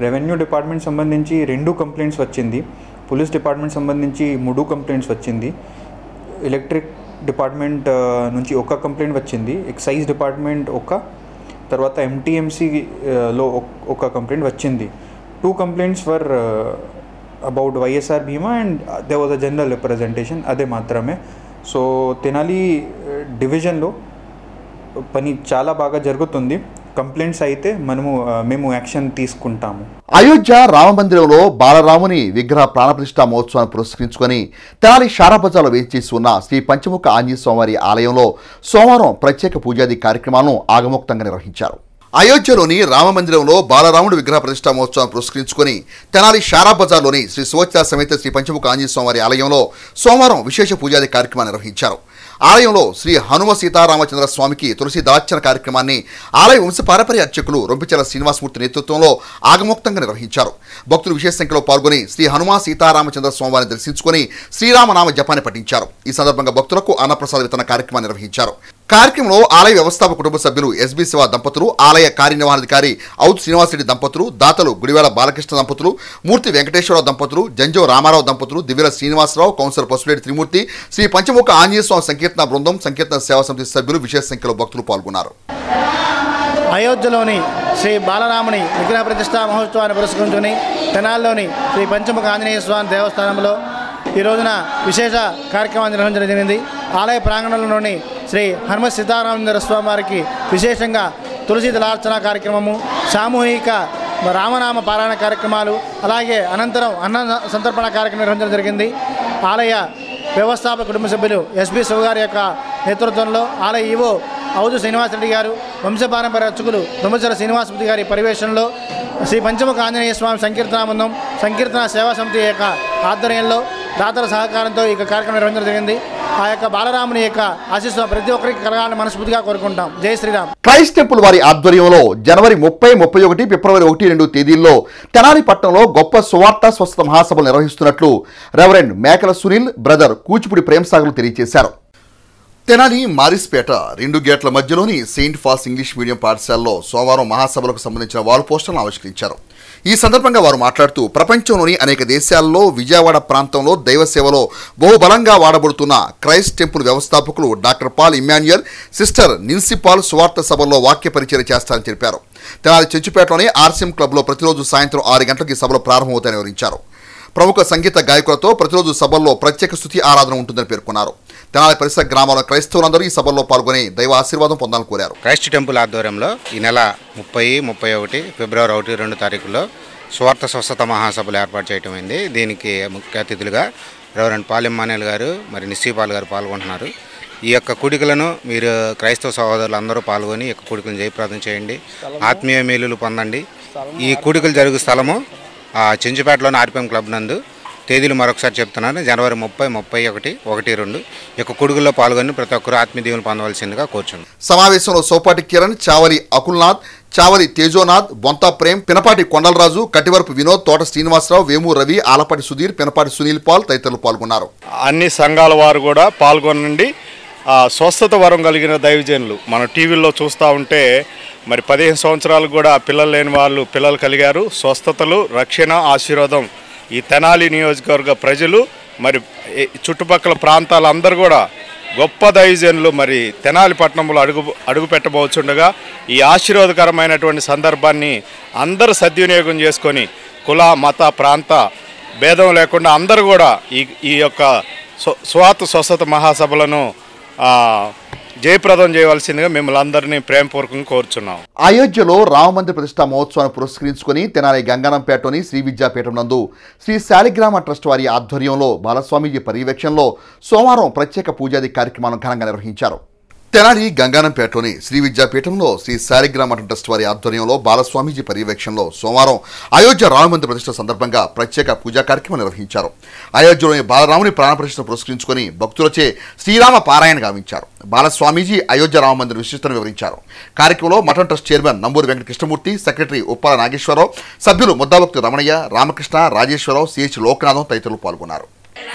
revenue department sambandhinchi 2 complaints vachindi, police department sambandhinchi 3 complaints vachindi, electric department నుంచి ఒక complaint వచ్చింది, excise department తర్వాత ఎంటీఎంసీలో ఒక complaint వచ్చింది. 2 complaints for about YSR బీమా and they was a general representation, అదే మాత్రమే. So Tenali డివిజన్లో పని చాలా బాగా జరుగుతుంది. కంప్లైంట్స్ అయితే మేము యాక్షన్ తీసుకుంటాము. అయోధ్య రామమందిరంలో బాలరాముని విగ్రహ ప్రాణప్రతిష్ఠా మహోత్సవాన్ని పురస్కరించుకొని తెనాలి షారాబజార్లో వేచేసి ఉన్న శ్రీ పంచముఖ ఆంజనేయ స్వామివారి ఆలయంలో సోమవారం ప్రత్యేక పూజాది కార్యక్రమాలను ఆగమోక్తంగా నిర్వహించారు. అయోధ్యలోని రామమందిరంలో బాలరాముడి విగ్రహ ప్రతిష్ఠా మహోత్సవాన్ని పురస్కరించుకొని తెనాలి షారాబజార్లోని శ్రీ సువత్స సమేత శ్రీ పంచముఖ ఆంజనేయ స్వామివారి ఆలయంలో సోమవారం విశేష పూజాది కార్యక్రమాన్ని నిర్వహించారు. ఆలయంలో శ్రీ హనుమ సీతారామచంద్ర స్వామికి తులసి దళార్చన కార్యక్రమాన్ని ఆలయ వంశపారంపర్య అర్చకులు రొంపిచెల శ్రీనివాసమూర్తి నేతృత్వంలో ఆగమోక్తంగా నిర్వహించారు. భక్తులు విశేష సంఖ్యలో పాల్గొని శ్రీ హనుమ సీతారామచంద్ర స్వామివారిని దర్శించుకొని శ్రీరామనామ జపాన్ని పఠించారు. ఈ సందర్భంగా భక్తులకు అన్నప్రసాద వితరణ కార్యక్రమాన్ని నిర్వహించారు. కార్యక్రమంలో ఆలయ వ్యవస్థాపక కుటుంబ సభ్యులు ఎస్బి శివ దంపతులు, ఆలయ కార్యనిర్వహణాధికారి ఔత్ శ్రీనివాసరెడ్డి దంపతులు, దాతలు గుడివేల బాలకృష్ణ దంపతులు, మూర్తి వెంకటేశ్వరరావు దంపతులు, జంజో రామారావు దంపతులు, దివ్యల శ్రీనివాసరావు, కౌన్సిలర్ పసుపులేటి త్రిమూర్తి, శ్రీ పంచముఖ ఆంజనేయ స్వామి సంకీర్తన బృందం, సంకీర్తన సేవా సమితి సభ్యులు విశేష సంఖ్యలో భక్తులు పాల్గొన్నారు. అయోధ్యలోని శ్రీ బాలరాముని విగ్రహ ప్రతిష్ఠా మహోత్సవాన్ని పురస్కరించుకుని తెనాలిలోని శ్రీ పంచముఖ ఆంజనేయ స్వామి దేవస్థానంలో ఈ రోజున విశేష కార్యక్రమాన్ని నిర్వహించడం జరిగింది. ఆలయ ప్రాంగణంలోని శ్రీ హనుమత్ సీతారామచంద్ర స్వామి వారికి విశేషంగా తులసి దళార్చన కార్యక్రమము, సామూహిక రామనామ పారాయణ కార్యక్రమాలు, అలాగే అనంతరం అన్న సంతర్పణ కార్యక్రమం నిర్వహించడం జరిగింది. ఆలయ వ్యవస్థాపక కుటుంబ సభ్యులు ఎస్బి శివ గారి యొక్క నేతృత్వంలో ఆలయ ఈవో ఔదు శ్రీనివాసరెడ్డి గారు, వంశపారంపర్య అర్చకులు దుమ్మచల శ్రీనివాసమూర్తి గారి పర్యవేక్షణలో శ్రీ పంచముఖ ఆంజనేయ స్వామి సంకీర్తన బృందం, సంకీర్తన సేవా సమితి యొక్క ఆధ్వర్యంలో దాతల సహకారంతో ఈ కార్యక్రమం నిర్వహించడం జరిగింది. ఆ యొక్క బాలరాముని యొక్క ఆశీస్సులు ప్రతి ఒక్కరికి కలగాలని మనస్ఫూర్తిగా కోరుకుంటాం. జై శ్రీరామ్. క్రైస్ట్ టెంపుల్ వారి ఆధ్వర్యంలో జనవరి 30, 31, ఫిబ్రవరి 1, 2 తేదీల్లో తెనాలి పట్టణంలో గొప్ప సువార్త స్వస్థత మహాసభలు నిర్వహిస్తున్నట్లు రెవరెండ్ మేకల సునీల్ బ్రదర్ కూచిపూడి ప్రేమసాగర్లు తెలియజేశారు. తెనాలి మారిస్పేట 2 గేట్ల మధ్యలోని సెయింట్ ఫాల్స్ ఇంగ్లీష్ మీడియం పాఠశాలలో సోమవారం మహాసభలకు సంబంధించిన వాల్ పోస్టర్లను ఆవిష్కరించారు. ఈ సందర్భంగా వారు మాట్లాడుతూ ప్రపంచంలోని అనేక దేశాల్లో విజయవాడ ప్రాంతంలో దైవ సేవలో బహుబలంగా వాడబడుతున్న క్రైస్ట్ టెంపుల్ వ్యవస్థాపకులు doctor Paul Emmanuel, sister Nincy Paul సువార్త సభల్లో వాక్య పరిచయం చేస్తారని తెలిపారు. తెనాలి చెంచుపేటలోని ఆర్సీఎం క్లబ్లో ప్రతిరోజు సాయంత్రం 6 గంటలకు ఈ సభలు ప్రారంభమవుతాయని వివరించారు. ప్రముఖ సంగీత గాయకులతో ప్రతిరోజు సభల్లో ప్రత్యేక స్తుతి ఆరాధన ఉంటుందని పేర్కొన్నారు. తెనాలి పరిసర గ్రామాల క్రైస్తవులందరూ ఈ సభల్లో పాల్గొని దైవ ఆశీర్వాదం పొందాలని కోరారు. క్రైస్ట్ టెంపుల్ ఆధ్వర్యంలో ఈ నెల 30, 31, ఫిబ్రవరి 1, 2 తారీఖుల్లో స్వార్థ స్వస్థత మహాసభలు ఏర్పాటు చేయడం అయింది. దీనికి ముఖ్య అతిథులుగా రెవరెండ్ పాల్ ఇమ్మాన్యుయల్ గారు, మరి నిస్సీ పాల్ గారు పాల్గొంటున్నారు. ఈ యొక్క కూడికలను మీరు క్రైస్తవ సహోదరులు అందరూ పాల్గొని ఈ యొక్క కూడికలను జయప్రదం చేయండి, ఆత్మీయ మేలులు పొందండి. ఈ కూడికలు జరుగు స్థలము చెంచుపేటలోని ఆర్పీఎం క్లబ్ నందు. తేదీలు మరొకసారి చెప్తున్నాను. జనవరి 30, 31, 1, 2 యొక్క కొడుగుల్లో పాల్గొని ప్రతి ఒక్కరు ఆత్మీయ దీవెనలు పొందవలసిందిగా కోరుచున్నాను. సమావేశంలో సోపాటి కిరణ్, చావలి అకుల్నాథ్, చావలి తేజోనాథ్, బొంతా ప్రేమ్, పినపాటి కొండలరాజు, కటివరపు వినోద్, తోట శ్రీనివాసరావు, వేము రవి, ఆలపాటి సుధీర్, పినపాటి సునీల్ పాల్ తదితరులు పాల్గొన్నారు. అన్ని సంఘాల వారు కూడా పాల్గొనండి. స్వస్థత వరం కలిగిన దైవజనులు మనం టీవీల్లో చూస్తూ ఉంటే మరి 15 సంవత్సరాలు కూడా పిల్లలు లేని వాళ్ళు పిల్లలు కలిగారు. స్వస్థతలు, రక్షణ, ఆశీర్వాదం ఈ తెనాలి నియోజకవర్గ ప్రజలు మరి చుట్టుపక్కల ప్రాంతాలందరూ కూడా గొప్ప దైవజనులు మరి తెనాలి పట్టణంలో అడుగు పెట్టబోచుండగా ఈ ఆశీర్వాదకరమైనటువంటి సందర్భాన్ని అందరూ సద్వినియోగం చేసుకొని కుల, మత, ప్రాంత భేదం లేకుండా అందరూ కూడా ఈ యొక్క స్వార్థ స్వస్థత మహాసభలను జయప్రదం చేయవలసిందిగా మిమ్మల్ని అందరినీ ప్రేమపూర్వకంగా కోరుచున్నాం. అయోధ్యలో రామమందిర ప్రతిష్ఠా మహోత్సవాన్ని పురస్కరించుకుని తెనాలి గంగానంపేటలోని శ్రీ విద్యాపీఠం నందు శ్రీ శాలిగ్రామ ట్రస్ట్ వారి ఆధ్వర్యంలో బాలస్వామీజీ పర్యవేక్షణలో సోమవారం ప్రత్యేక పూజాది కార్యక్రమాలను ఘనంగా నిర్వహించారు. తెనాలి గంగానంపేటలోని శ్రీ విద్యాపీఠంలో శ్రీ శాలిగ్రామ ట్రస్ట్ వారి ఆధ్వర్యంలో బాలస్వామీజీ పర్యవేక్షణలో సోమవారం అయోధ్య రామమందిర ప్రతిష్ఠ సందర్భంగా ప్రత్యేక పూజా కార్యక్రమం నిర్వహించారు. అయోధ్యలోని బాలరాముని ప్రాణప్రతిష్ఠను పురస్కరించుకుని భక్తులచే శ్రీరామ పారాయణ గావించారు. బాలస్వామీజీ అయోధ్య రామమందిర విశిష్టతను వివరించారు. కార్యక్రమంలో మఠం trust chairman Namburi Venkata Krishnamurthy, secretary Uppala Nageswararao, సభ్యులు ముద్దాభక్తి రమణయ్య, రామకృష్ణ, రాజేశ్వరరావు, సిహెచ్ లోకనాథం తదితరులు పాల్గొన్నారు.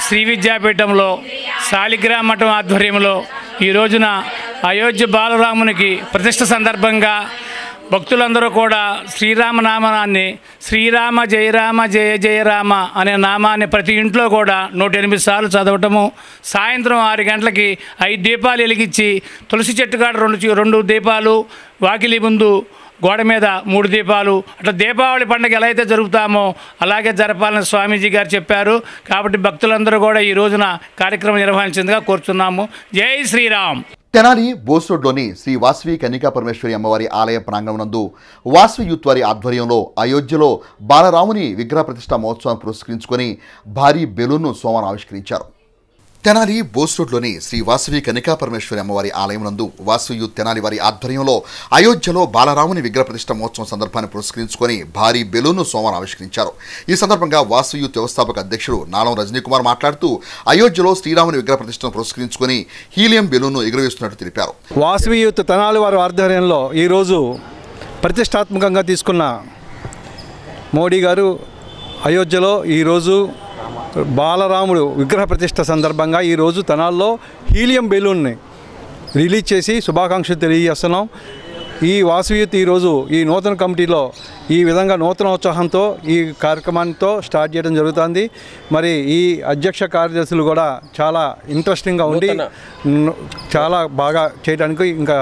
శ్రీ విద్యాపీఠంలో శాలిగ్రామ మఠం ఆధ్వర్యంలో ఈ రోజున అయోధ్య బాలరామునికి ప్రతిష్ఠ సందర్భంగా భక్తులందరూ కూడా శ్రీరామనామాన్ని శ్రీరామ జయ రామ జయ జయ రామ అనే నామాన్ని ప్రతి ఇంట్లో కూడా 108 సార్లు చదవటము, సాయంత్రం 6 గంటలకి 5 దీపాలు వెలిగించి తులసి చెట్టు కాడ 2 దీపాలు, వాకిలి ముందు గోడ మీద 3 దీపాలు, అట్లా దీపావళి పండుగ ఎలా అయితే జరుపుతామో అలాగే జరపాలని స్వామీజీ గారు చెప్పారు. కాబట్టి భక్తులందరూ కూడా ఈ రోజున కార్యక్రమం నిర్వహించిందిగా కోరుతున్నాము. జై శ్రీరామ్. తెనాలి బోస్ రోడ్లోని శ్రీ వాసవి కన్నికా పరమేశ్వరి అమ్మవారి ఆలయ ప్రాంగణం నందు వాసవి యూత్ వారి ఆధ్వర్యంలో అయోధ్యలో బాలరాముని విగ్రహ ప్రతిష్ఠా మహోత్సవాన్ని పురస్కరించుకొని భారీ బెలూన్ను సోమవారం ఆవిష్కరించారు. తెనాలి బోస్ రోడ్లోని శ్రీ వాసవి కన్నికా పరమేశ్వరి అమ్మవారి ఆలయం నందు వాసవి యూత్ తెనాలి వారి ఆధ్వర్యంలో అయోధ్యలో బాలరాముని విగ్రహ ప్రతిష్ఠ మహోత్సవం సందర్భాన్ని పురస్కరించుకొని భారీ బెలూన్ను సోమవారం ఆవిష్కరించారు. ఈ సందర్భంగా వాసవి యూత్ వ్యవస్థాపక అధ్యక్షుడు నాలం రజనీకుమార్ మాట్లాడుతూ అయోధ్యలో శ్రీరాముని విగ్రహ ప్రతిష్టను పురస్కరించుకొని హీలియం బెలూన్ను ఎగురవేస్తున్నట్టు తెలిపారు. వాసవి యూత్ తెనాలి వారి ఆధ్వర్యంలో ఈరోజు ప్రతిష్టాత్మకంగా తీసుకున్న మోడీ గారు అయోధ్యలో ఈరోజు బాలరాముడు విగ్రహ ప్రతిష్ఠ సందర్భంగా ఈరోజు తెనాల్లో హీలియం బెలూన్ని రిలీజ్ చేసి శుభాకాంక్షలు తెలియజేస్తున్నాం. ఈ వాసవి యూత్ ఈరోజు ఈ నూతన కమిటీలో ఈ విధంగా నూతనోత్సాహంతో ఈ కార్యక్రమాంతో స్టార్ట్ చేయడం జరుగుతుంది. మరి ఈ అధ్యక్ష కార్యదర్శులు కూడా చాలా ఇంట్రెస్టింగ్గా ఉండి చాలా బాగా చేయడానికి ఇంకా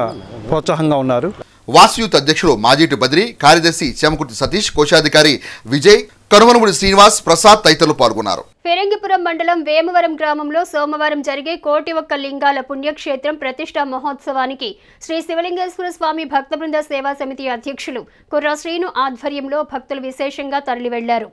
ప్రోత్సాహంగా ఉన్నారు. వాసయూత్ అధ్యక్షులు మాజీటి బద్రి, కార్యదర్శి చేమకుర్తి సతీష్, కోశాధికారి విజయ్, కనుమనుముడి శ్రీనివాస్, ప్రసాద్ తదితరులు పాల్గొన్నారు. ఫిరంగిపురం మండలం వేమవరం గ్రామంలో సోమవారం జరిగే కోటి ఒక్క లింగాల పుణ్యక్షేత్రం ప్రతిష్టా మహోత్సవానికి శ్రీ శివలింగేశ్వర స్వామి భక్త బృంద సేవా సమితి అధ్యక్షులు కుర్రా శ్రీను ఆధ్వర్యంలో భక్తులు విశేషంగా తరలివెళ్లారు.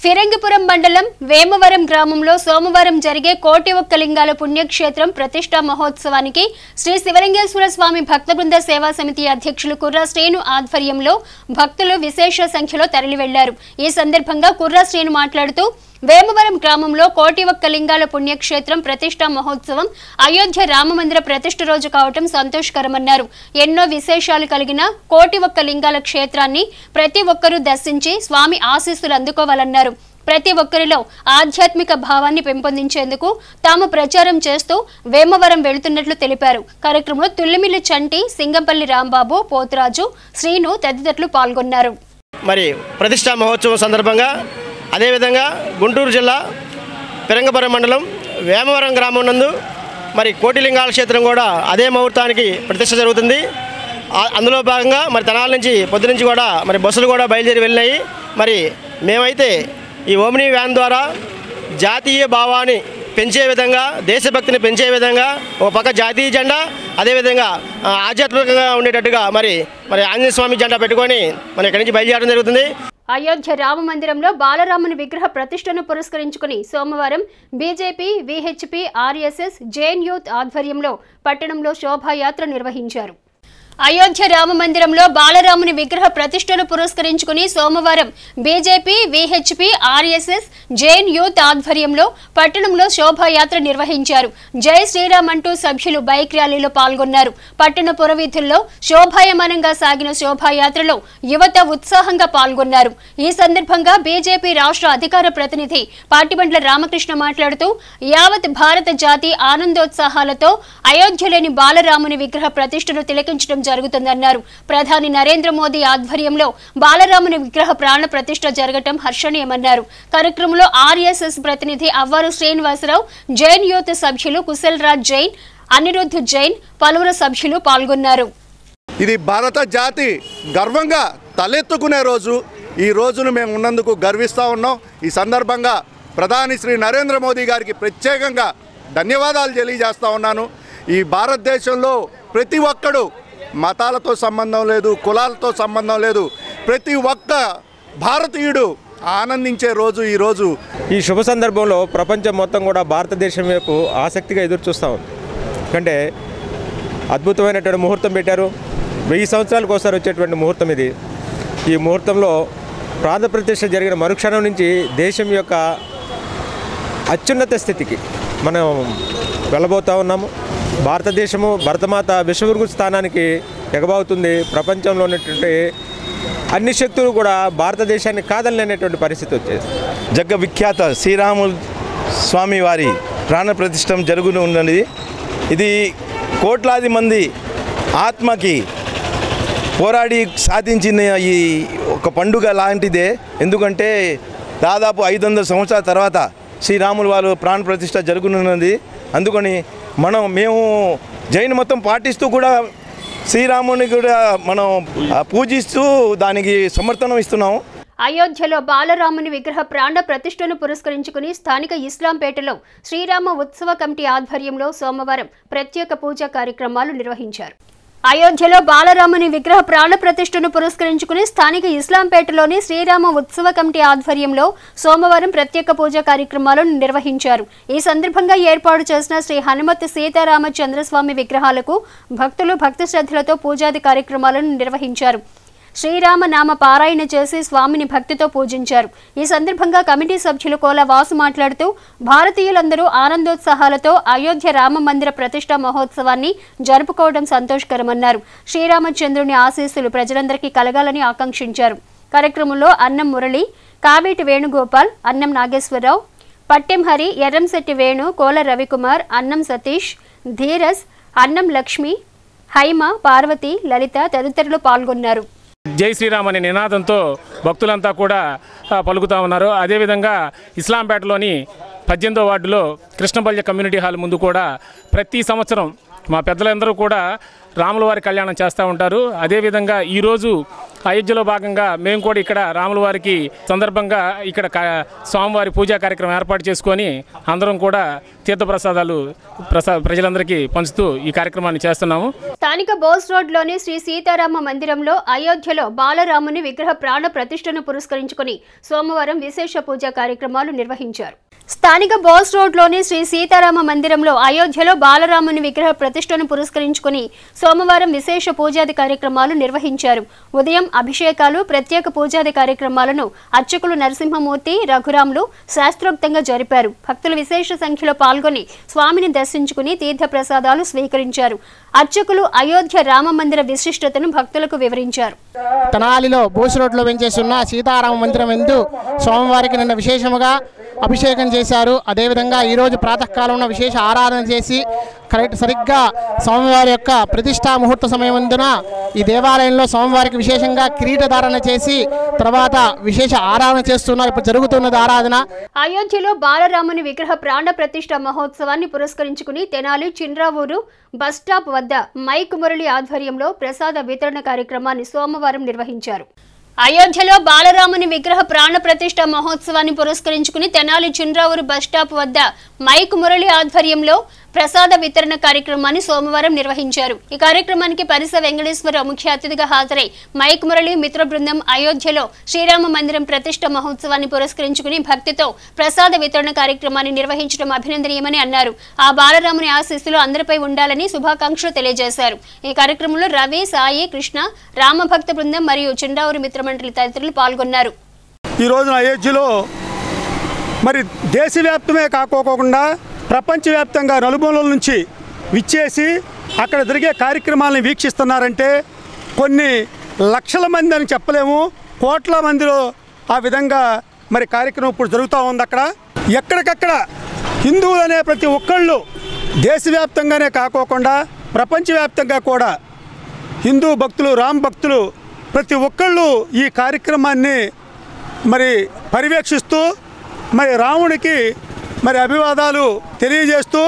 ఫిరంగిపురం మండలం వేమవరం గ్రామంలో సోమవారం జరిగే కోటి ఒక్క లింగాల పుణ్యక్షేత్రం ప్రతిష్టా మహోత్సవానికి శ్రీ శివలింగేశ్వర స్వామి భక్త బృంద సేవా సమితి అధ్యక్షులు కుర్రా శ్రీను ఆధ్వర్యంలో భక్తులు విశేష సంఖ్యలో తరలివెళ్లారు. ఈ సందర్భంగా కుర్రా శ్రీను మాట్లాడుతూ వేమవరం గ్రామంలో కోటి ఒక్క లింగాల పుణ్యక్షేత్రం ప్రతిష్టా మహోత్సవం అయోధ్య రామమందిర ప్రతిష్ఠ రోజు కావటం సంతోషకరమన్నారు. ఎన్నో విశేషాలు కలిగిన కోటి ఒక్క లింగాల క్షేత్రాన్ని ప్రతి ఒక్కరూ దర్శించి స్వామి ఆశీస్సులు అందుకోవాలన్నారు. ప్రతి ఒక్కరిలో ఆధ్యాత్మిక భావాన్ని పెంపొందించేందుకు తాము ప్రచారం చేస్తూ వేమవరం వెళుతున్నట్లు తెలిపారు. కార్యక్రమంలో తుల్లిమిల్లి చంటి, సింగంపల్లి రాంబాబు, పోతురాజు, శ్రీను తదితరులు పాల్గొన్నారు. మరి ప్రతిష్టా మహోత్సవం సందర్భంగా అదేవిధంగా గుంటూరు జిల్లా ఫిరంగిపురం మండలం వేమవరం గ్రామం నందు మరి కోటిలింగాల క్షేత్రం కూడా అదే ముహూర్తానికి ప్రతిష్ఠ జరుగుతుంది. అందులో భాగంగా మరి తెనాల నుంచి పొద్దు నుంచి కూడా మరి బస్సులు కూడా బయలుదేరి వెళ్ళినాయి. మరి మేమైతే ఈ ఓమ్ని వ్యాన్ ద్వారా జాతీయ భావాన్ని పెంచే విధంగా, దేశభక్తిని పెంచే విధంగా ఒక పక్క జాతీయ జెండా, అదేవిధంగా ఆధ్యాత్మికంగా ఉండేటట్టుగా మరి ఆంజనేయ స్వామి జెండా పెట్టుకొని మరి ఇక్కడి నుంచి బయలుదేరడం జరుగుతుంది. అయోధ్య రామ మందిరంలో బాలరాముని విగ్రహ ప్రతిష్టను పురస్కరించుకుని సోమవారం BJP, VHP, RSS, Jain youth ఆధ్వర్యంలో పట్టణంలో శోభాయాత్ర నిర్వహించారు. అయోధ్య రామ మందిరంలో బాలరాముని విగ్రహ ప్రతిష్టను పురస్కరించుకుని సోమవారం BJP, VHP, RSS, Jain youth ఆధ్వర్యంలో పట్టణంలో శోభాయాత్ర నిర్వహించారు. జై శ్రీరామ్ అంటూ సభ్యులు బైక్ ర్యాలీలో పాల్గొన్నారు. పట్టణ పురవీధుల్లో శోభాయమానంగా సాగిన శోభాయాత్రలో యువత ఉత్సాహంగా పాల్గొన్నారు. ఈ సందర్భంగా బీజేపీ రాష్ట్ర అధికార ప్రతినిధి పాటిబండ్ల రామకృష్ణ మాట్లాడుతూ యావత్ భారత జాతి ఆనందోత్సాహాలతో అయోధ్యలోని బాలరాముని విగ్రహ ప్రతిష్టను తిలకించడం జరుగుతుందన్నారు. ప్రధాని నరేంద్ర మోదీ ఆధ్వర్యంలో బాలరాముని విగ్రహ ప్రాణ ప్రతిష్ఠ జరగటం హర్షణీయమన్నారు. కార్యక్రమంలో ఆర్ఎస్ఎస్ ప్రతినిధి అవ్వారు శ్రీనివాసరావు, జైన్ యూత్ సభ్యులు కుశల్ రాజ్ జైన్, అనిరుద్ధ్ జైన్, పలువురు సభ్యులు పాల్గొన్నారు. ఇది భారత జాతి గర్వంగా తలెత్తుకునే రోజు. ఈ రోజును మేము ఉన్నందుకు గర్విస్తూ ఉన్నాం. ఈ సందర్భంగా ప్రధాని శ్రీ నరేంద్ర మోదీ గారికి ప్రత్యేకంగా ధన్యవాదాలు తెలియజేస్తూ ఉన్నాను. ఈ భారతదేశంలో ప్రతి ఒక్కడు మతాలతో సంబంధం లేదు, కులాలతో సంబంధం లేదు, ప్రతి ఒక్క భారతీయుడు ఆనందించే రోజు ఈ రోజు. ఈ శుభ సందర్భంలో ప్రపంచం మొత్తం కూడా భారతదేశం వైపు ఆసక్తిగా ఎదురు చూస్తూ ఉంది. ఎందుకంటే అద్భుతమైనటువంటి ముహూర్తం పెట్టారు. 1000 సంవత్సరాలకు ఒకసారి వచ్చేటువంటి ముహూర్తం ఇది. ఈ ముహూర్తంలో ప్రాణ ప్రతిష్ఠ జరిగిన మరుక్షణం నుంచి దేశం యొక్క అత్యున్నత స్థితికి మనం వెళ్ళబోతూ ఉన్నాము. భారతదేశము భరతమాత విశ్వగురు స్థానానికి ఎగబావుతుంది. ప్రపంచంలో ఉన్నటువంటి అన్ని శక్తులు కూడా భారతదేశాన్ని కాదనలేనటువంటి పరిస్థితి వచ్చేది. జగవిఖ్యాత శ్రీరాములు స్వామి వారి ప్రాణ ప్రతిష్ఠం జరుగుతూ ఉన్నది. ఇది కోట్లాది మంది ఆత్మకి పోరాడి సాధించిన ఈ ఒక పండుగ లాంటిదే. ఎందుకంటే దాదాపు 500 సంవత్సరాల తర్వాత శ్రీరాములు వారు ప్రాణ ప్రతిష్ఠ జరుగుతున్నది. అందుకని మేము జైన్ మొత్తం పాటిస్తూ కూడా శ్రీరాముని కూడా మనం పూజిస్తూ దానికి సమర్థనం ఇస్తున్నాము. అయోధ్యలో బాలరాముని విగ్రహ ప్రాణ ప్రతిష్టను పురస్కరించుకుని స్థానిక ఇస్లాంపేటలో శ్రీరామ ఉత్సవ కమిటీ ఆధ్వర్యంలో సోమవారం ప్రత్యేక పూజా కార్యక్రమాలు నిర్వహించారు. అయోధ్యలో బాలరాముని విగ్రహ ప్రాణ ప్రతిష్టను పురస్కరించుకుని స్థానిక ఇస్లాంపేటలోని శ్రీరామ ఉత్సవ కమిటీ ఆధ్వర్యంలో సోమవారం ప్రత్యేక పూజా కార్యక్రమాలను నిర్వహించారు. ఈ సందర్భంగా ఏర్పాటు చేసిన శ్రీ హనుమత్ సీతారామచంద్రస్వామి విగ్రహాలకు భక్తులు భక్తి శ్రద్ధలతో పూజాది కార్యక్రమాలను నిర్వహించారు. శ్రీరామ నామ పారాయణ చేసి స్వామిని భక్తితో పూజించారు. ఈ సందర్భంగా కమిటీ సభ్యులు కోల వాసు మాట్లాడుతూ భారతీయులందరూ ఆనందోత్సాహాలతో అయోధ్య రామ మందిర ప్రతిష్టా మహోత్సవాన్ని జరుపుకోవడం సంతోషకరమన్నారు. శ్రీరామచంద్రుని ఆశీస్సులు ప్రజలందరికీ కలగాలని ఆకాంక్షించారు. కార్యక్రమంలో అన్నం మురళి, కావేటి వేణుగోపాల్, అన్నం నాగేశ్వరరావు, పట్టెం హరి, ఎర్రంశెట్టి వేణు, కోల రవికుమార్, అన్నం సతీష్, ధీరస్, అన్నం లక్ష్మి, హైమ, పార్వతి, లలిత తదితరులు పాల్గొన్నారు. జై శ్రీరామ్ అనే నినాదంతో భక్తులంతా కూడా పలుకుతూ ఉన్నారు. అదేవిధంగా ఇస్లాంపేటలోని 18వ వార్డులో కృష్ణపల్లి కమ్యూనిటీ హాల్ ముందు కూడా ప్రతి సంవత్సరం మా పెద్దలందరూ కూడా రాముల వారి కళ్యాణం చేస్తూ ఉంటారు. అదేవిధంగా ఈరోజు అయోధ్యలో భాగంగా మేము కూడా ఇక్కడ రాముల వారికి సందర్భంగా ఇక్కడ స్వామివారి పూజా కార్యక్రమం ఏర్పాటు చేసుకొని అందరం కూడా తీర్థప్రసాదాలు ప్రజలందరికీ పంచుతూ ఈ కార్యక్రమాన్ని చేస్తున్నాము. స్థానిక బోస్ రోడ్లోని శ్రీ సీతారామ మందిరంలో అయోధ్యలో బాలరాముని విగ్రహ ప్రాణ ప్రతిష్టను పురస్కరించుకుని సోమవారం విశేష పూజా కార్యక్రమాలు నిర్వహించారు. స్థానిక బోస్ రోడ్లోని శ్రీ సీతారామ మందిరంలో అయోధ్యలో బాలరాముని విగ్రహ ప్రతిష్టను పురస్కరించుకుని సోమవారం విశేష పూజాది కార్యక్రమాలు నిర్వహించారు. ఉదయం అభిషేకాలు, ప్రత్యేక పూజాది కార్యక్రమాలను అర్చకులు నరసింహమూర్తి, రఘురాములు శాస్త్రోక్తంగా జరిపారు. భక్తులు విశేష సంఖ్యలో పాల్గొని స్వామిని దర్శించుకుని తీర్థ ప్రసాదాలు స్వీకరించారు. అర్చకులు అయోధ్య రామ మందిర విశిష్టతను భక్తులకు వివరించారు. తెనాలిలో బోస్ రోడ్లో వెంచేసి ఉన్న సీతారామ మందిరం ఎందు స్వామివారికి నిన్న విశేషముగా అభిషేకం చేశారు. అదేవిధంగా ఈరోజు ప్రాతకాలంలో విశేష ఆరాధన చేసి సరిగ్గా స్వామివారి యొక్క ప్రతిష్టా ముహూర్త సమయమందున ఈ దేవాలయంలో స్వామివారికి విశేషంగా కిరీటధారణ చేసి తర్వాత విశేష ఆరాధన చేస్తున్నారు. ఇప్పుడు జరుగుతున్నది ఆరాధన. అయోధ్యలో బాలరాముని విగ్రహ ప్రాణ ప్రతిష్ట మహోత్సవాన్ని పురస్కరించుకుని తెనాలి చిన్రావూరు బస్టాప్ వద్ద మైక్ మురళి ఆధ్వర్యంలో ప్రసాద వితరణ కార్యక్రమాన్ని సోమవారం నిర్వహించారు. అయోధ్యలో బాలరాముని విగ్రహ ప్రాణ ప్రతిష్ట మహోత్సవాన్ని పురస్కరించుకుని తెనాలి చిన్రావూరు బస్టాప్ వద్ద మైక్ మురళి ఆధ్వర్యంలో ప్రసాద వితరణ కార్యక్రమాన్ని సోమవారం నిర్వహించారు. ఈ కార్యక్రమానికి పరిస వెంకటేశ్వరరావు ముఖ్య అతిథిగా హాజరై మైక్ మురళి మిత్ర బృందం అయోధ్యలో శ్రీరామ మందిరం ప్రతిష్ట మహోత్సవాన్ని పురస్కరించుకుని భక్తితో ప్రసాద వితరణ కార్యక్రమాన్ని నిర్వహించడం అభినందనీయమని అన్నారు. ఆ బాలరాముని ఆశీస్సులు అందరిపై ఉండాలని శుభాకాంక్షలు తెలియజేశారు. ఈ కార్యక్రమంలో రవి, సాయి, కృష్ణ, రామభక్త బృందం మరియు చిన్రావూరు మిత్రమండలి తదితరులు పాల్గొన్నారు. ఈ రోజున అయోధ్యలో మరి దేశవ్యాప్తమే కాకోకుండా ప్రపంచవ్యాప్తంగా నలుమూలల నుంచి విచ్చేసి అక్కడ జరిగే కార్యక్రమాలను వీక్షిస్తున్నారంటే కొన్ని లక్షల మంది అని చెప్పలేము, కోట్ల మందిలో ఆ విధంగా మరి కార్యక్రమం ఇప్పుడు జరుగుతూ ఉంది. అక్కడ ఎక్కడికక్కడ హిందువులనే ప్రతి ఒక్కళ్ళు దేశవ్యాప్తంగానే కాకోకుండా ప్రపంచవ్యాప్తంగా కూడా హిందూ భక్తులు, రామ్ భక్తులు ప్రతి ఒక్కళ్ళు ఈ కార్యక్రమాన్ని మరి పర్యవేక్షిస్తూ మరి రాముడికి మరి అభివాదాలు తెలియజేస్తూ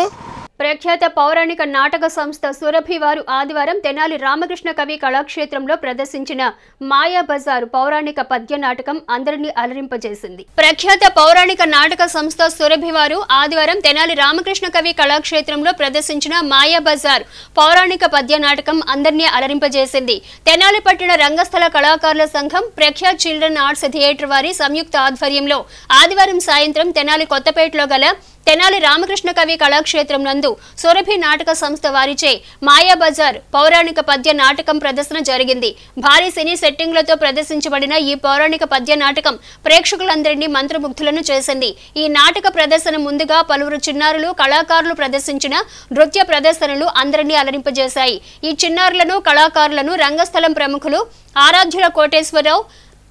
ప్రఖ్యాత పౌరాణిక నాటక సంస్థ సురభి వారు ఆదివారం తెనాలి రామకృష్ణ కవి కళాక్షేత్రంలో ప్రదర్శించిన మాయా బజారు పౌరాణిక పద్య నాటకం అందరినీ అలరింపజేసింది. ప్రఖ్యాత పౌరాణిక నాటక సంస్థ సురభి వారు ఆదివారం తెనాలి రామకృష్ణ కవి కళాక్షేత్రంలో ప్రదర్శించిన మాయా బజార్ పౌరాణిక పద్య నాటకం అందరినీ అలరింపజేసింది. తెనాలి పట్టణ రంగస్థల కళాకారుల సంఘం, ప్రఖ్యాత చిల్డ్రన్ ఆర్ట్స్ థియేటర్ వారి సంయుక్త ఆధ్వర్యంలో ఆదివారం సాయంత్రం తెనాలి కొత్తపేటలో గల తెనాలి రామకృష్ణ కవి కళాక్షేత్రం నందు సురభి నాటక సంస్థ వారిచే మాయా బజార్ పౌరాణిక పద్య నాటకం ప్రదర్శన జరిగింది. భారీ సినీ సెట్టింగ్లతో ప్రదర్శించబడిన ఈ పౌరాణిక పద్య నాటకం ప్రేక్షకులందరినీ మంత్రముగ్ధులను చేసింది. ఈ నాటక ప్రదర్శన ముందుగా పలువురు చిన్నారులు, కళాకారులు ప్రదర్శించిన నృత్య ప్రదర్శనలు అందరినీ అలరింపజేశాయి. ఈ చిన్నారులను, కళాకారులను రంగస్థలం ప్రముఖులు ఆరాధ్యుల కోటేశ్వరరావు,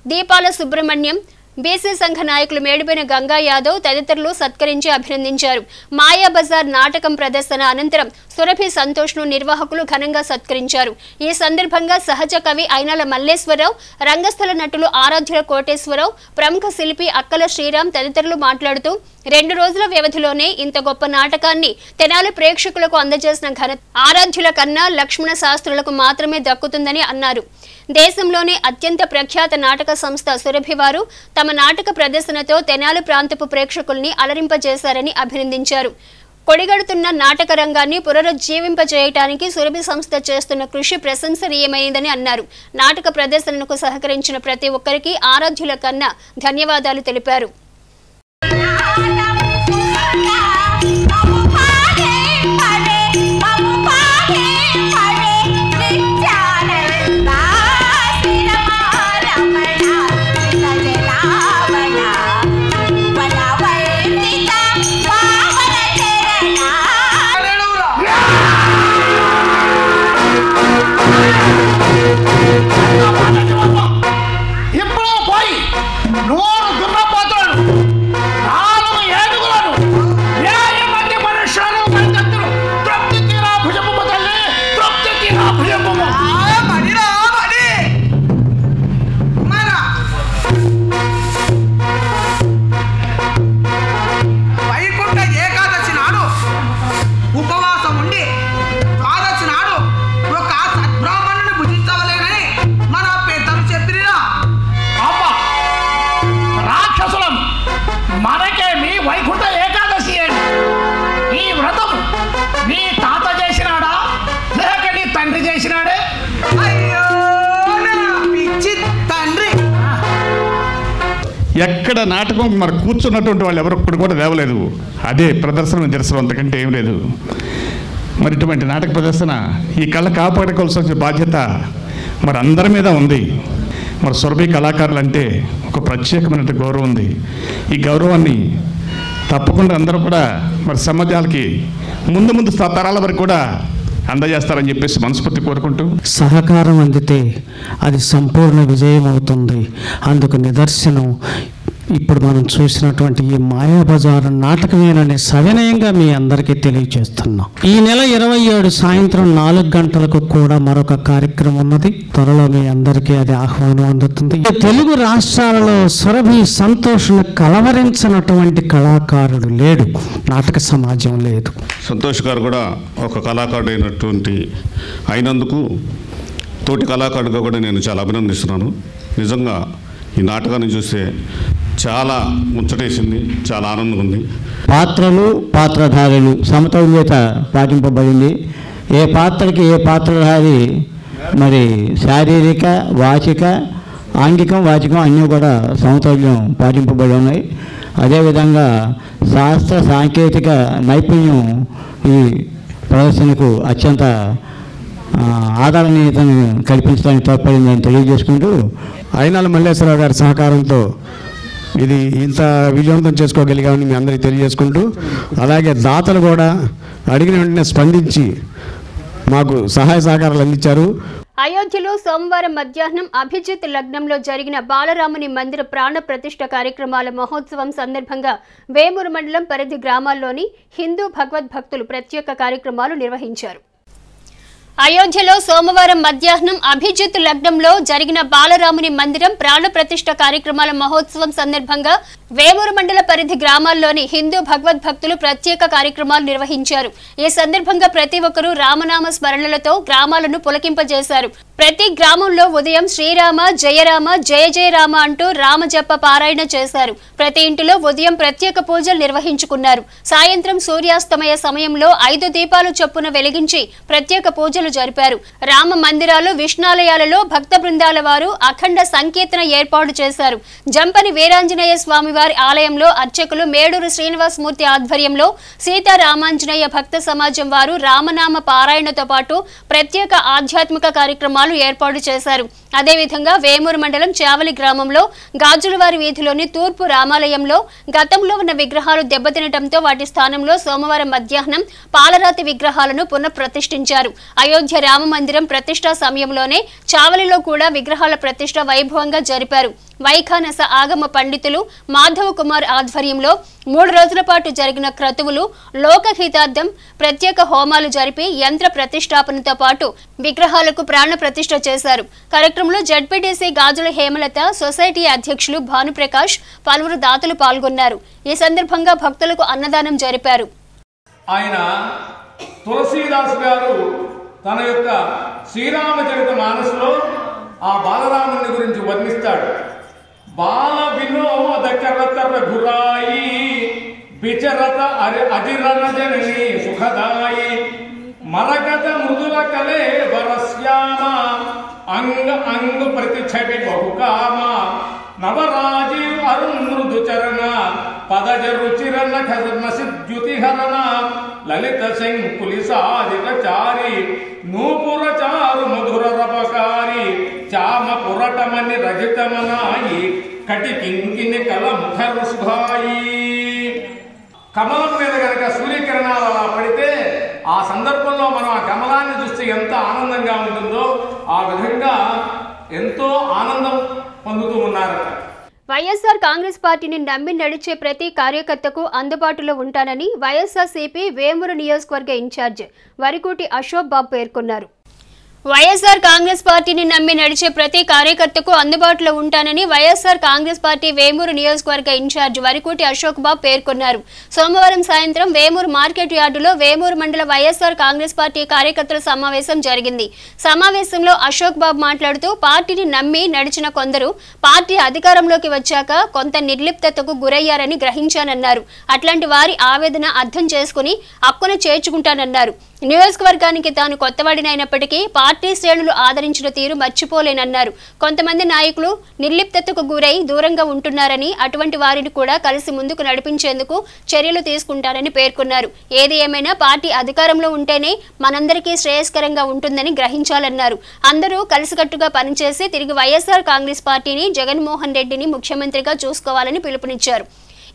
దీపాల సుబ్రహ్మణ్యం, బీసీ సంఘ నాయకులు మేడిపోయిన గంగా యాదవ్ తదితరులు సత్కరించి అభినందించారు. మాయా బజార్ నాటకం ప్రదర్శన అనంతరం సురభి సంతోష్ను నిర్వాహకులు ఘనంగా సత్కరించారు. ఈ సందర్భంగా సహజ కవి అయినాల మల్లేశ్వరరావు, రంగస్థల నటులు ఆరాధ్యుల కోటేశ్వరరావు, ప్రముఖ శిల్పి అక్కల శ్రీరామ్ తదితరులు మాట్లాడుతూ 2 రోజుల వ్యవధిలోనే ఇంత గొప్ప నాటకాన్ని తెనాలి ప్రేక్షకులకు అందజేసిన ఘనత ఆరాధ్యుల కన్నా లక్ష్మణ శాస్త్రులకు మాత్రమే దక్కుతుందని అన్నారు. దేశంలోనే అత్యంత ప్రఖ్యాత నాటక సంస్థ సురభి వారు తమ నాటక ప్రదర్శనతో తెనాలి ప్రాంతపు ప్రేక్షకుల్ని అలరింపజేశారని అభినందించారు. కొడిగడుతున్న నాటక రంగాన్ని పునరుజ్జీవింపజేయడానికి సురభి సంస్థ చేస్తున్న కృషి ప్రశంసనీయమైనదని అన్నారు. నాటక ప్రదర్శనకు సహకరించిన ప్రతి ఒక్కరికి ఆరాధ్యుల కన్నా ధన్యవాదాలు తెలిపారు. ఇప్పుడు పోయి 100 దున్నపోతులను ఎక్కడ నాటకం మరి కూర్చున్నటువంటి వాళ్ళు ఎవరొక్కడు కూడా లేవలేదు. అదే ప్రదర్శన నిదర్శనం, అంతకంటే ఏం లేదు. మరి ఇటువంటి నాటక ప్రదర్శన ఈ కళ కాపాడుకోవాల్సిన బాధ్యత మరి అందరి మీద ఉంది. మరి సురభి కళాకారులు అంటే ఒక ప్రత్యేకమైన గౌరవం ఉంది. ఈ గౌరవాన్ని తప్పకుండా అందరూ కూడా మరి సమాజాలకి ముందు తరాల వరకు కూడా అందజేస్తారని చెప్పేసి మనస్ఫూర్తి కోరుకుంటూ, సహకారం అందితే అది సంపూర్ణ విజయం అవుతుంది. అందుకు నిదర్శనం ఇప్పుడు మనం చూసినటువంటి ఈ మాయాబజారు నాటకమేనని సవినయంగా మీ అందరికీ తెలియజేస్తున్నాం. ఈ నెల 27 సాయంత్రం 4 గంటలకు కూడా మరొక కార్యక్రమం ఉన్నది. త్వరలో మీ అందరికీ అది ఆహ్వానం అందుతుంది. తెలుగు రాష్ట్రాలలో సురభి సంతోష్ను కలవరించినటువంటి కళాకారుడు లేడు, నాటక సమాజం లేదు. సంతోష్ గారు కూడా ఒక కళాకారుడు అయినందుకు తోటి కళాకారుడిగా కూడా నేను చాలా అభినందిస్తున్నాను. నిజంగా ఈ నాటకాన్ని చూస్తే చాలా ముచ్చటేసింది, చాలా ఆనందంగా ఉంది. పాత్రలు పాత్రధారులు సమతౌల్యత పాటింపబడింది. ఏ పాత్రకి ఏ పాత్రధారి మరి శారీరక వాచిక ఆంగికం వాచికం అన్నీ కూడా సమతౌల్యం పాటింపబడి ఉన్నాయి. అదేవిధంగా శాస్త్ర సాంకేతిక నైపుణ్యం ఈ ప్రదర్శనకు అత్యంత ఆదరణీయతను కల్పించడానికి తోడ్పడిందని తెలియజేసుకుంటూ, అయినాల మల్లేశ్వరరావు గారి సహకారంతో ఇది ఇంత విజయవంతం చేసుకోగలిగామని మీ అందరికీ తెలియజేసుకుంటూ, అలాగే దాతలు కూడా అడిగిన వెంటనే స్పందించి మాకు సహాయ సహకారాలు అందించారు. అయోధ్యలో సోమవారం మధ్యాహ్నం అభిజిత్ లగ్నంలో జరిగిన బాలరాముని మందిర ప్రాణ ప్రతిష్ఠ కార్యక్రమాల మహోత్సవం సందర్భంగా వేమూరు మండలం పరిధి గ్రామాల్లోని హిందూ భగవద్భక్తులు ప్రత్యేక కార్యక్రమాలు నిర్వహించారు. అయోధ్యలో సోమవారం మధ్యాహ్నం అభిజిత్ లగ్నంలో జరిగిన బాలరాముని మందిరం ప్రాణ ప్రతిష్ఠ కార్యక్రమాల మహోత్సవం సందర్భంగా వేమూరు మండల పరిధి గ్రామాల్లోని హిందూ భగవద్భక్తులు ప్రత్యేక కార్యక్రమాలు నిర్వహించారు. ఈ సందర్భంగా ప్రతి ఒక్కరూ రామనామ స్మరణలతో గ్రామాలను పులకింపజేశారు. ప్రతి గ్రామంలో ఉదయం శ్రీరామ జయరామ జయ జయ రామ అంటూ రామజప పారాయణ చేశారు. ప్రతి ఇంటిలో ఉదయం ప్రత్యేక పూజలు నిర్వహించుకున్నారు. సాయంత్రం సూర్యాస్తమయ సమయంలో 5 దీపాలు చొప్పున వెలిగించి ప్రత్యేక పూజలు జరిపారు. రామ మందిరాలు విష్ణాలయాలలో భక్త బృందాల వారు అఖండ సంకీర్తన ఏర్పాటు చేశారు. జంపని వీరాంజనేయ స్వామి వారి ఆలయంలో అర్చకులు మేడూరు శ్రీనివాసమూర్తి ఆధ్వర్యంలో సీతారామాంజనేయ భక్త సమాజం వారు రామనామ పారాయణతో పాటు ప్రత్యేక ఆధ్యాత్మిక కార్యక్రమాలు ఏర్పాటు చేశారు. అదేవిధంగా వేమూరు మండలం చావలి గ్రామంలో గాజులవారి వీధిలోని తూర్పు రామాలయంలో గతంలో ఉన్న విగ్రహాలు దెబ్బతినటంతో వాటి స్థానంలో సోమవారం మధ్యాహ్నం పాలరాతి విగ్రహాలను పునఃప్రతిష్ఠించారు. అయోధ్య రామ మందిరం ప్రతిష్ఠా సమయంలోనే చావలిలో కూడా విగ్రహాల ప్రతిష్ఠ వైభవంగా జరిపారు. వైఖానస ఆగమ పండితులు మాధవ కుమార్ ఆధ్వర్యంలో 3 రోజుల పాటు జరిగిన క్రతువులు లోకహితార్థం ప్రత్యేక హోమాలు జరిపి యంత్ర ప్రతిష్టాపనతో పాటు విగ్రహాలకు ప్రాణ ప్రతిష్ఠ చేశారు. కార్యక్రమంలో జడ్పీటీసీ గాజుల హేమలత, సొసైటీ అధ్యక్షులు భానుప్రకాష్, పలువురు దాతలు పాల్గొన్నారు. ఈ సందర్భంగా భక్తులకు అన్నదానం జరిపారు. ఆయన తులసీదాస్ గారు తన యొక్క శ్రీరామచరిత మానసులో ఆ బాలరాముని గురించి వర్ణిస్తాడు. బాల వినోద కరతర గురాయి బిచరత అజిరణ జనని సుఖదాయి మరకత మృదుల కలే వరశ్యామ అంగ అంగ ప్రతి ఛవి బహుకామ నవరాజీవ్ అరుణ్ మృదు చరణ పదజ రుచిరణ ఖర్ణ సిద్యుతిహరణ లలిత శంకులి సాధిక చారి నూపుర చారు మధుర రపకారి చామ పురటమని రజితమనాయి కటి కింకిని కల ముఖ రుష్భాయి. కమలం మీద కనుక సూర్యకిరణాలు అలా పడితే ఆ సందర్భంలో మనం ఆ కమలాన్ని చూస్తే ఎంత ఆనందంగా ఉంటుందో ఆ విధంగా ఎంతో ఆనందం పొందుతూ ఉన్నారట. వైఎస్ఆర్ కాంగ్రెస్ పార్టీని నమ్మి నడిచే ప్రతి కార్యకర్తకు అందుబాటులో ఉంటానని వైఎస్ఆర్సీపీ వేమూరు నియోజకవర్గ ఇన్ఛార్జ్ వరికోటి అశోక్ బాబు పేర్కొన్నారు. వైఎస్ఆర్ కాంగ్రెస్ పార్టీని నమ్మి నడిచే ప్రతి కార్యకర్తకు అందుబాటులో ఉంటానని వైఎస్ఆర్ కాంగ్రెస్ పార్టీ వేమూరు నియోజకవర్గ ఇన్ఛార్జ్ వరికోటి అశోక్ బాబు పేర్కొన్నారు. సోమవారం సాయంత్రం వేమూరు మార్కెట్ యార్డులో వేమూరు మండల వైఎస్ఆర్ కాంగ్రెస్ పార్టీ కార్యకర్తల సమావేశం జరిగింది. సమావేశంలో అశోక్ బాబు మాట్లాడుతూ పార్టీని నమ్మి నడిచిన కొందరు పార్టీ అధికారంలోకి వచ్చాక కొంత నిర్లిప్తతకు గురయ్యారని గ్రహించానన్నారు. అట్లాంటి వారి ఆవేదన అర్థం చేసుకుని హక్కును చేర్చుకుంటానన్నారు. నియోజకవర్గానికి తాను కొత్తవాడినైనప్పటికీ పార్టీ శ్రేణులు ఆదరించిన తీరు మర్చిపోలేనన్నారు. కొంతమంది నాయకులు నిర్లిప్తతకు గురై దూరంగా ఉంటున్నారని, అటువంటి వారిని కూడా కలిసి ముందుకు నడిపించేందుకు చర్యలు తీసుకుంటారని పేర్కొన్నారు. ఏది ఏమైనా పార్టీ అధికారంలో ఉంటేనే మనందరికీ శ్రేయస్కరంగా ఉంటుందని గ్రహించాలన్నారు. అందరూ కలిసికట్టుగా పనిచేసి తిరిగి వైఎస్ఆర్ కాంగ్రెస్ పార్టీని, జగన్మోహన్ రెడ్డిని ముఖ్యమంత్రిగా చూసుకోవాలని పిలుపునిచ్చారు.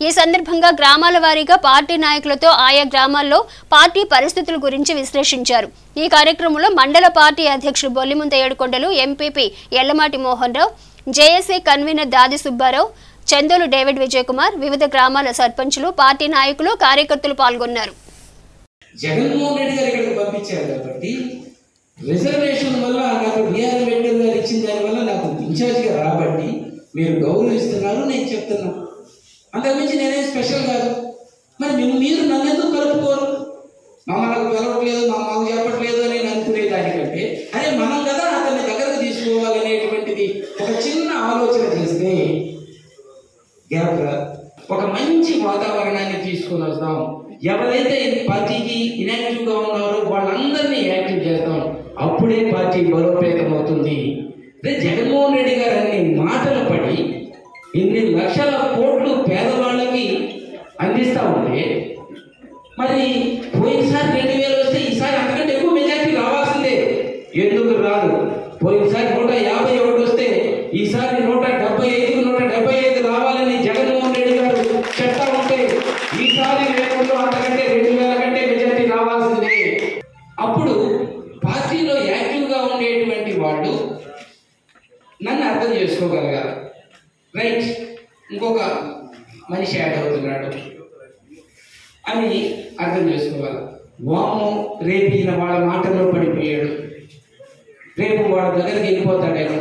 ఈ సందర్భంగా గ్రామాల వారీగా పార్టీ నాయకులతో ఆయా గ్రామాల్లో పార్టీ పరిస్థితుల గురించి విశ్లేషించారు. ఈ కార్యక్రమంలో మండల పార్టీ అధ్యక్షుడు బొల్లిముంత ఏడుకొండలు, MPP Ellamati Mohan Rao, JAC convener దాది సుబ్బారావు, చందోలు డేవిడ్ విజయ్ కుమార్, వివిధ గ్రామాల సర్పంచులు, పార్టీ నాయకులు, కార్యకర్తలు పాల్గొన్నారు. జగన్మోహన్ రెడ్డి గారు ఇక్కడికి పంపించారు కాబట్టి రిజర్వేషన్ వల్ల నాకు బిఆర్ వెంకయ్య గారు ఇచ్చిన దానివల్ల నాకు ఇన్ఛార్జిగా రాబట్టి మీరు గౌరవిస్తున్నారు, నేను చెప్తున్నాను. అంతకుమించి నేనేం స్పెషల్ కాదు. మరి మీరు నన్ను ఎందుకు కలుపుకోరు? మమ్మల్ని కలవట్లేదు, మాకు చెప్పట్లేదు అని అనుకునేదానికంటే అదే మనం కదా అతన్ని దగ్గరకు తీసుకోవాలనేటువంటిది ఒక చిన్న ఆలోచన చేస్తే ఒక మంచి వాతావరణాన్ని తీసుకొని వస్తాం. ఎవరైతే పార్టీకి ఇన్యాక్టివ్ గా ఉన్నారో వాళ్ళందరినీ యాక్టివ్ చేస్తాం. అప్పుడే పార్టీ బలోపేతం అవుతుంది. జగన్మోహన్ రెడ్డి గారు అన్ని మాటలు పడి ఇన్ని లక్షల కోట్లు పేదవాళ్ళకి అందిస్తా ఉంటే మరి పోయినసారి 2000 వస్తే ఈసారి అంతకంటే ఎక్కువ మెజార్టీ రావాల్సిందే. ఎందుకు రాదు? పోయినసారి 151 వస్తే ఈసారి 175 రావాలని జగన్మోహన్ రెడ్డి గారు చెప్తా ఉంటే ఈసారి రేపట్లో అంతకంటే 2000 కంటే మెజార్టీ రావాల్సిందే. అప్పుడు పార్టీలో యాక్టివ్గా ఉండేటువంటి వాళ్ళు నన్ను అర్థం చేసుకోగలగాలి. రైట్, ఇంకొక మనిషి యాడ్ అవుతున్నాడు అని అర్థం చేసుకోవాలి. వాము రేపు ఈయన వాళ్ళ మాటల్లో పడిపోయాడు, రేపు వాళ్ళ దగ్గరికి వెళ్ళిపోతాడేమో,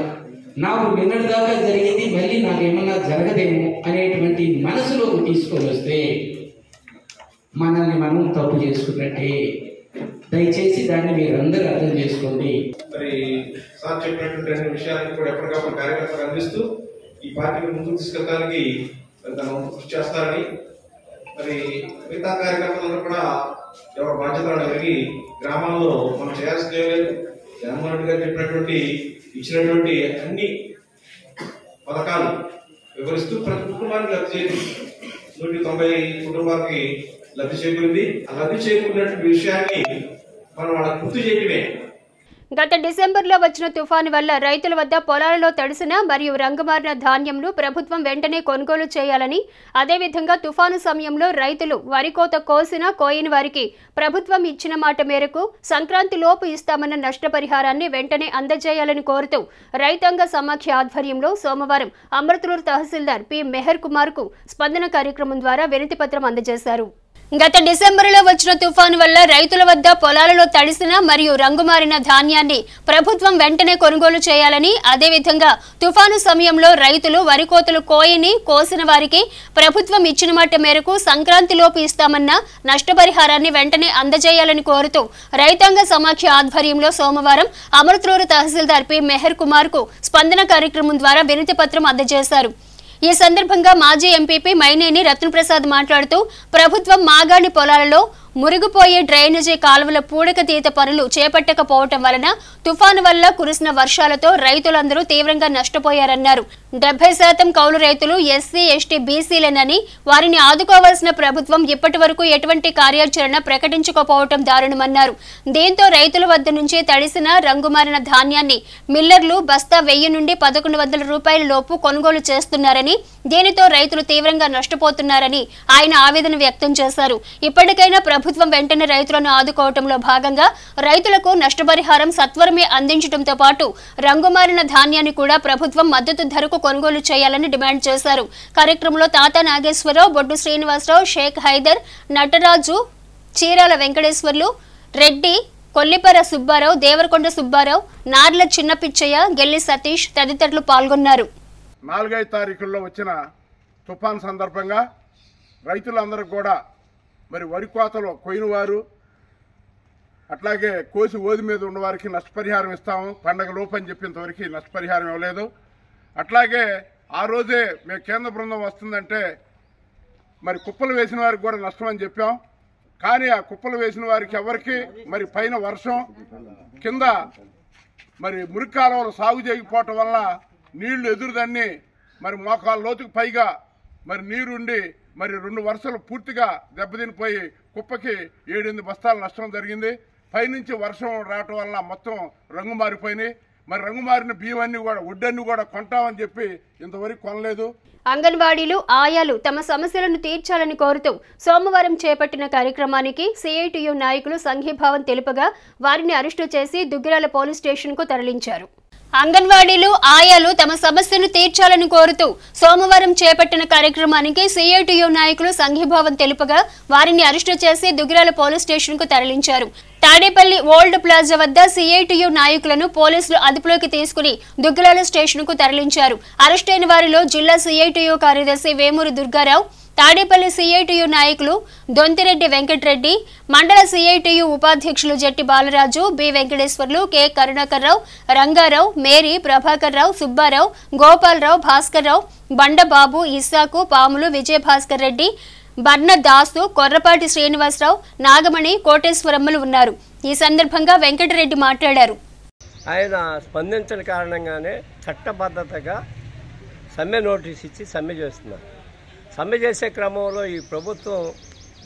నాకు నిన్నటి దాకా జరిగింది మళ్ళీ నాకేమన్నా జరగదేమో అనేటువంటి మనసులోకి తీసుకొని వస్తే మనల్ని మనం తప్పు చేసుకున్నట్టే. దయచేసి దాన్ని మీరందరూ అర్థం చేసుకోండి. మరి సార్ చెప్పినటువంటి రెండు విషయాలను కూడా ఎప్పటికప్పుడు కార్యకర్తలు అందిస్తూ ఈ పార్టీని ముందుకు తీసుకెళ్ళడానికి తను కృషి చేస్తారని, మరి మిగతా కార్యకర్తలందరూ కూడా ఎవరి బాధ్యతలను కలిగి గ్రామాల్లో మనం చేయాల్సిందే లేదు. జగన్మోహన్ రెడ్డి గారు చెప్పినటువంటి ఇచ్చినటువంటి అన్ని పథకాలు వివరిస్తూ ప్రతి కుటుంబానికి లబ్ధి చేరింది. 190 కుటుంబాలకి లబ్ధి చేకూరింది. ఆ లబ్ధి చేకూరినటువంటి విషయాన్ని మనం వాళ్ళకి గుర్తు చేయడమే. గత డిసెంబర్లో వచ్చిన తుఫాను వల్ల రైతుల వద్ద పొలాలలో తడిసిన మరియు రంగుమారిన ధాన్యంను ప్రభుత్వం వెంటనే కొనుగోలు చేయాలని, అదేవిధంగా తుఫాను సమయంలో రైతులు వరి కోత కోసిన కోయని వారికి ప్రభుత్వం ఇచ్చిన మాట మేరకు సంక్రాంతిలోపు ఇస్తామన్న నష్టపరిహారాన్ని వెంటనే అందజేయాలని కోరుతూ రైతాంగ సమాఖ్య ఆధ్వర్యంలో సోమవారం అమృతలూరు తహసీల్దార్ పి మెహర్ కుమార్కు స్పందన కార్యక్రమం ద్వారా వినతి పత్రం అందజేశారు. గత డిసెంబర్లో వచ్చిన తుఫాను వల్ల రైతుల వద్ద పొలాలలో తడిసిన మరియు రంగుమారిన ధాన్యాన్ని ప్రభుత్వం వెంటనే కొనుగోలు చేయాలని, అదేవిధంగా తుఫాను సమయంలో రైతులు వరి కోతలు కోసిన వారికి ప్రభుత్వం ఇచ్చిన మాట మేరకు సంక్రాంతిలోపు ఇస్తామన్న నష్టపరిహారాన్ని వెంటనే అందజేయాలని కోరుతూ రైతాంగ సమాఖ్య ఆధ్వర్యంలో సోమవారం అమృతలూరు తహసీల్దార్ పి మెహర్ కుమార్కు స్పందన కార్యక్రమం ద్వారా వినతి పత్రం అందజేశారు. ఈ సందర్భంగా మాజీ ఎంపీపీ మైనేని రత్నప్రసాద్ మాట్లాడుతూ ప్రభుత్వం మాగాణి పొలాలలో మురిగిపోయే డ్రైనేజీ కాలువల పూడకతీత పనులు చేపట్టకపోవటం వలన తుఫాను వల్ల కురిసిన వర్షాలతో రైతులందరూ తీవ్రంగా నష్టపోయారన్నారు. 70% కౌలు రైతులు ఎస్సీ, ఎస్టీ, బీసీలేనని, వారిని ఆదుకోవాల్సిన ప్రభుత్వం ఇప్పటి వరకు ఎటువంటి కార్యాచరణ ప్రకటించకపోవటం దారుణమన్నారు. దీంతో రైతుల వద్ద నుంచి తడిసిన రంగుమారిన ధాన్యాన్ని మిల్లర్లు బస్తా 1000 నుండి 1100 రూపాయల లోపు కొనుగోలు చేస్తున్నారని, దీనితో రైతులు తీవ్రంగా నష్టపోతున్నారని ఆయన ఆవేదన వ్యక్తం చేశారు. ఇప్పటికైనా ప్రభుత్వం వెంటనే రైతులను ఆదుకోవటంలో భాగంగా రైతులకు నష్టపరిహారం సత్వరమే అందించడంతో పాటు రంగుమారిన ధాన్యాన్ని కూడా ప్రభుత్వం మద్దతు ధరకు కొనుగోలు చేయాలని డిమాండ్ చేశారు. కార్యక్రమంలో తాత నాగేశ్వరరావు, బొడ్డు శ్రీనివాసరావు, షేక్ హైదర్, నటరాజు, చీరాల వెంకటేశ్వర్లు, రెడ్డి, కొల్లిపర సుబ్బారావు, దేవరకొండ సుబ్బారావు, నార్ల చిన్నపిచ్చయ్య, గెల్లి సతీష్ తదితరులు పాల్గొన్నారు. 4-5 తారీఖుల్లో వచ్చిన తుఫాన్ సందర్భంగా రైతులందరూ కూడా మరి వరి కోతలో కోయినవారు, అట్లాగే కోసి ఓది మీద ఉన్నవారికి నష్టపరిహారం ఇస్తాము, పండగ లోపు అని చెప్పేంతవరకు నష్టపరిహారం ఇవ్వలేదు. అట్లాగే ఆ రోజే మేము కేంద్ర బృందం వస్తుందంటే మరి కుప్పలు వేసిన వారికి కూడా నష్టం అని చెప్పాం. కానీ ఆ కుప్పలు వేసిన వారికి ఎవరికి మరి పైన వర్షం, కింద మరి మురికి కాలువలు సాగు చేయకపోవటం వల్ల నీళ్లు ఎదురుదన్ని మరి మోకాళ్ళ లోతుకు పైగా మరి నీరుండి మరి 2 వరుసలు పూర్తిగా దెబ్బతినిపోయి కుప్పకి 7-8 బస్తాల నష్టం జరిగింది. పైనుంచి వర్షం రావటం వల్ల మొత్తం రంగు మారిపోయినాయి. మరి రంగు మారిన బియ్యమన్నీ కూడా వడ్డన్నీ కూడా కొంటామని చెప్పి ఇంతవరకు కొనలేదు. అంగన్వాడీలు ఆయాలు తమ సమస్యలను తీర్చాలని కోరుతూ సోమవారం చేపట్టిన కార్యక్రమానికి సిఐటియు నాయకులు సంఘీభావం తెలుపగా వారిని అరెస్టు చేసి దుగ్గిరాల పోలీస్ స్టేషన్కు తరలించారు. అంగన్వాడీలు ఆయాలు తమ సమస్యను తీర్చాలని కోరుతూ సోమవారం చేపట్టిన కార్యక్రమానికి సిఐటియు నాయకులు సంఘీభావం తెలుపగా వారిని అరెస్టు చేసి దుగ్గిరాల పోలీస్ స్టేషన్కు తరలించారు. తాడేపల్లి ఓల్డ్ ప్లాజా వద్ద సిఐటియు నాయకులను పోలీసులు అదుపులోకి తీసుకుని దుగ్గిరాల స్టేషన్కు తరలించారు. అరెస్టైన వారిలో జిల్లా సిఐటియు కార్యదర్శి వేమూరి దుర్గారావు, తాడేపల్లి సిఐటియు నాయకులు దొంతిరెడ్డి వెంకటరెడ్డి, మండల సిఐటియు ఉపాధ్యక్షులు Jatti Balaraju, B Venkateswarlu, K Karunakar Rao, Ranga Rao, Mary, Prabhakar Rao, Subba Rao, Gopala Rao, Bhaskar Rao, Bandababu, Isaac, Pamulu, Vijayabhaskar Reddy, బర్ణ Dasu, Korrapati Srinivasarao, Nagamani, కోటేశ్వరమ్మలు ఉన్నారు. ఈ సందర్భంగా వెంకటరెడ్డి మాట్లాడారు. ఆయన స్పందించిన కారణంగానే చట్టబద్ధతగా సమ్మె నోటీస్ ఇచ్చి సమ్మె చేస్తున్నారు. సమ్మె చేసే క్రమంలో ఈ ప్రభుత్వం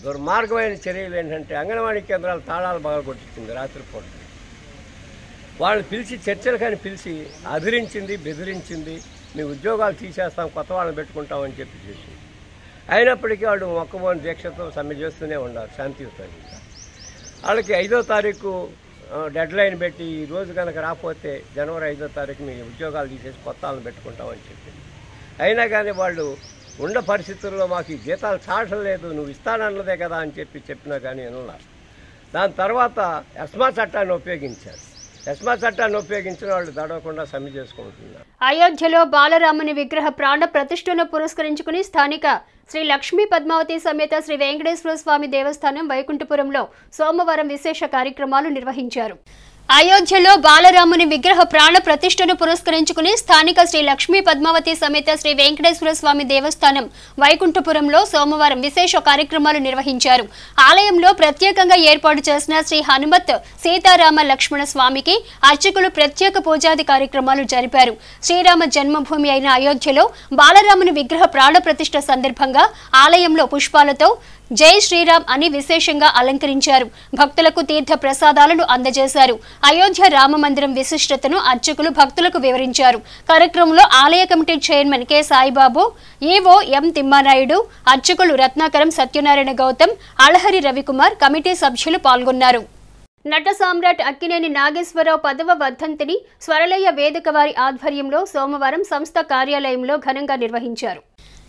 దుర్మార్గమైన చర్యలు ఏంటంటే అంగన్వాడీ కేంద్రాల తాళాలు బాగా కొట్టించింది రాత్రిపూట. వాళ్ళు పిలిచి చర్చలు కానీ పిలిచి అదిరించింది, బెదిరించింది, మీ ఉద్యోగాలు తీసేస్తాం, కొత్త వాళ్ళని పెట్టుకుంటామని చెప్పి చేసింది. అయినప్పటికీ వాళ్ళు మొక్కమోని దీక్షతో సమ్మె చేస్తూనే ఉన్నారు శాంతియుతంగా. వాళ్ళకి 5వ తారీఖు డెడ్ లైన్ పెట్టి ఈ రోజు కనుక రాకపోతే జనవరి 5వ తారీఖు మీ ఉద్యోగాలు తీసేసి కొత్త వాళ్ళని పెట్టుకుంటామని చెప్పింది. అయినా కానీ వాళ్ళు ఉన్న పరిస్థితుల్లో మాకు ఈ జీతాలు చాటం లేదు, నువ్వు ఇస్తానన్నదే కదా అని చెప్పినా కానీ అన్నారు. దాని తర్వాత ఎస్మా చట్టాన్ని ఉపయోగించారు. ఎస్మా చట్టాన్ని ఉపయోగించిన వాళ్ళు దడవకుండా సమ్మె చేసుకుంటున్నారు. అయోధ్యలో బాలరాముని విగ్రహ ప్రాణ ప్రతిష్ఠను పురస్కరించుకుని స్థానిక శ్రీ లక్ష్మీ పద్మావతి సమేత శ్రీ వెంకటేశ్వర స్వామి దేవస్థానం వైకుంఠపురంలో సోమవారం విశేష కార్యక్రమాలు నిర్వహించారు. అయోధ్యలో బాలరాముని విగ్రహ ప్రాణ ప్రతిష్ఠను పురస్కరించుకుని స్థానిక శ్రీ లక్ష్మీ పద్మావతి సమేత శ్రీ వెంకటేశ్వర స్వామి దేవస్థానం వైకుంఠపురంలో సోమవారం విశేష కార్యక్రమాలు నిర్వహించారు. ఆలయంలో ప్రత్యేకంగా ఏర్పాటు చేసిన శ్రీ హనుమత్ సీతారామ లక్ష్మణ స్వామికి అర్చకులు ప్రత్యేక పూజాది కార్యక్రమాలు జరిపారు. శ్రీరామ జన్మభూమి అయిన అయోధ్యలో బాలరాముని విగ్రహ ప్రాణ ప్రతిష్ఠ సందర్భంగా ఆలయంలో పుష్పాలతో జై శ్రీరామ్ అని విశేషంగా అలంకరించారు. భక్తులకు తీర్థ ప్రసాదాలను అందజేశారు. అయోధ్య రామ మందిరం విశిష్టతను అర్చకులు భక్తులకు వివరించారు. కార్యక్రమంలో ఆలయ committee chairman K Saibabu, EO M Thimmanayudu, అర్చకులు రత్నాకరం సత్యనారాయణ గౌతమ్, అళహరి రవికుమార్, కమిటీ సభ్యులు పాల్గొన్నారు. నట సామ్రాట్ అక్కినేని నాగేశ్వరరావు 10వ వర్ధంతిని స్వరలయ వేదిక వారి ఆధ్వర్యంలో సోమవారం సంస్థ కార్యాలయంలో ఘనంగా నిర్వహించారు.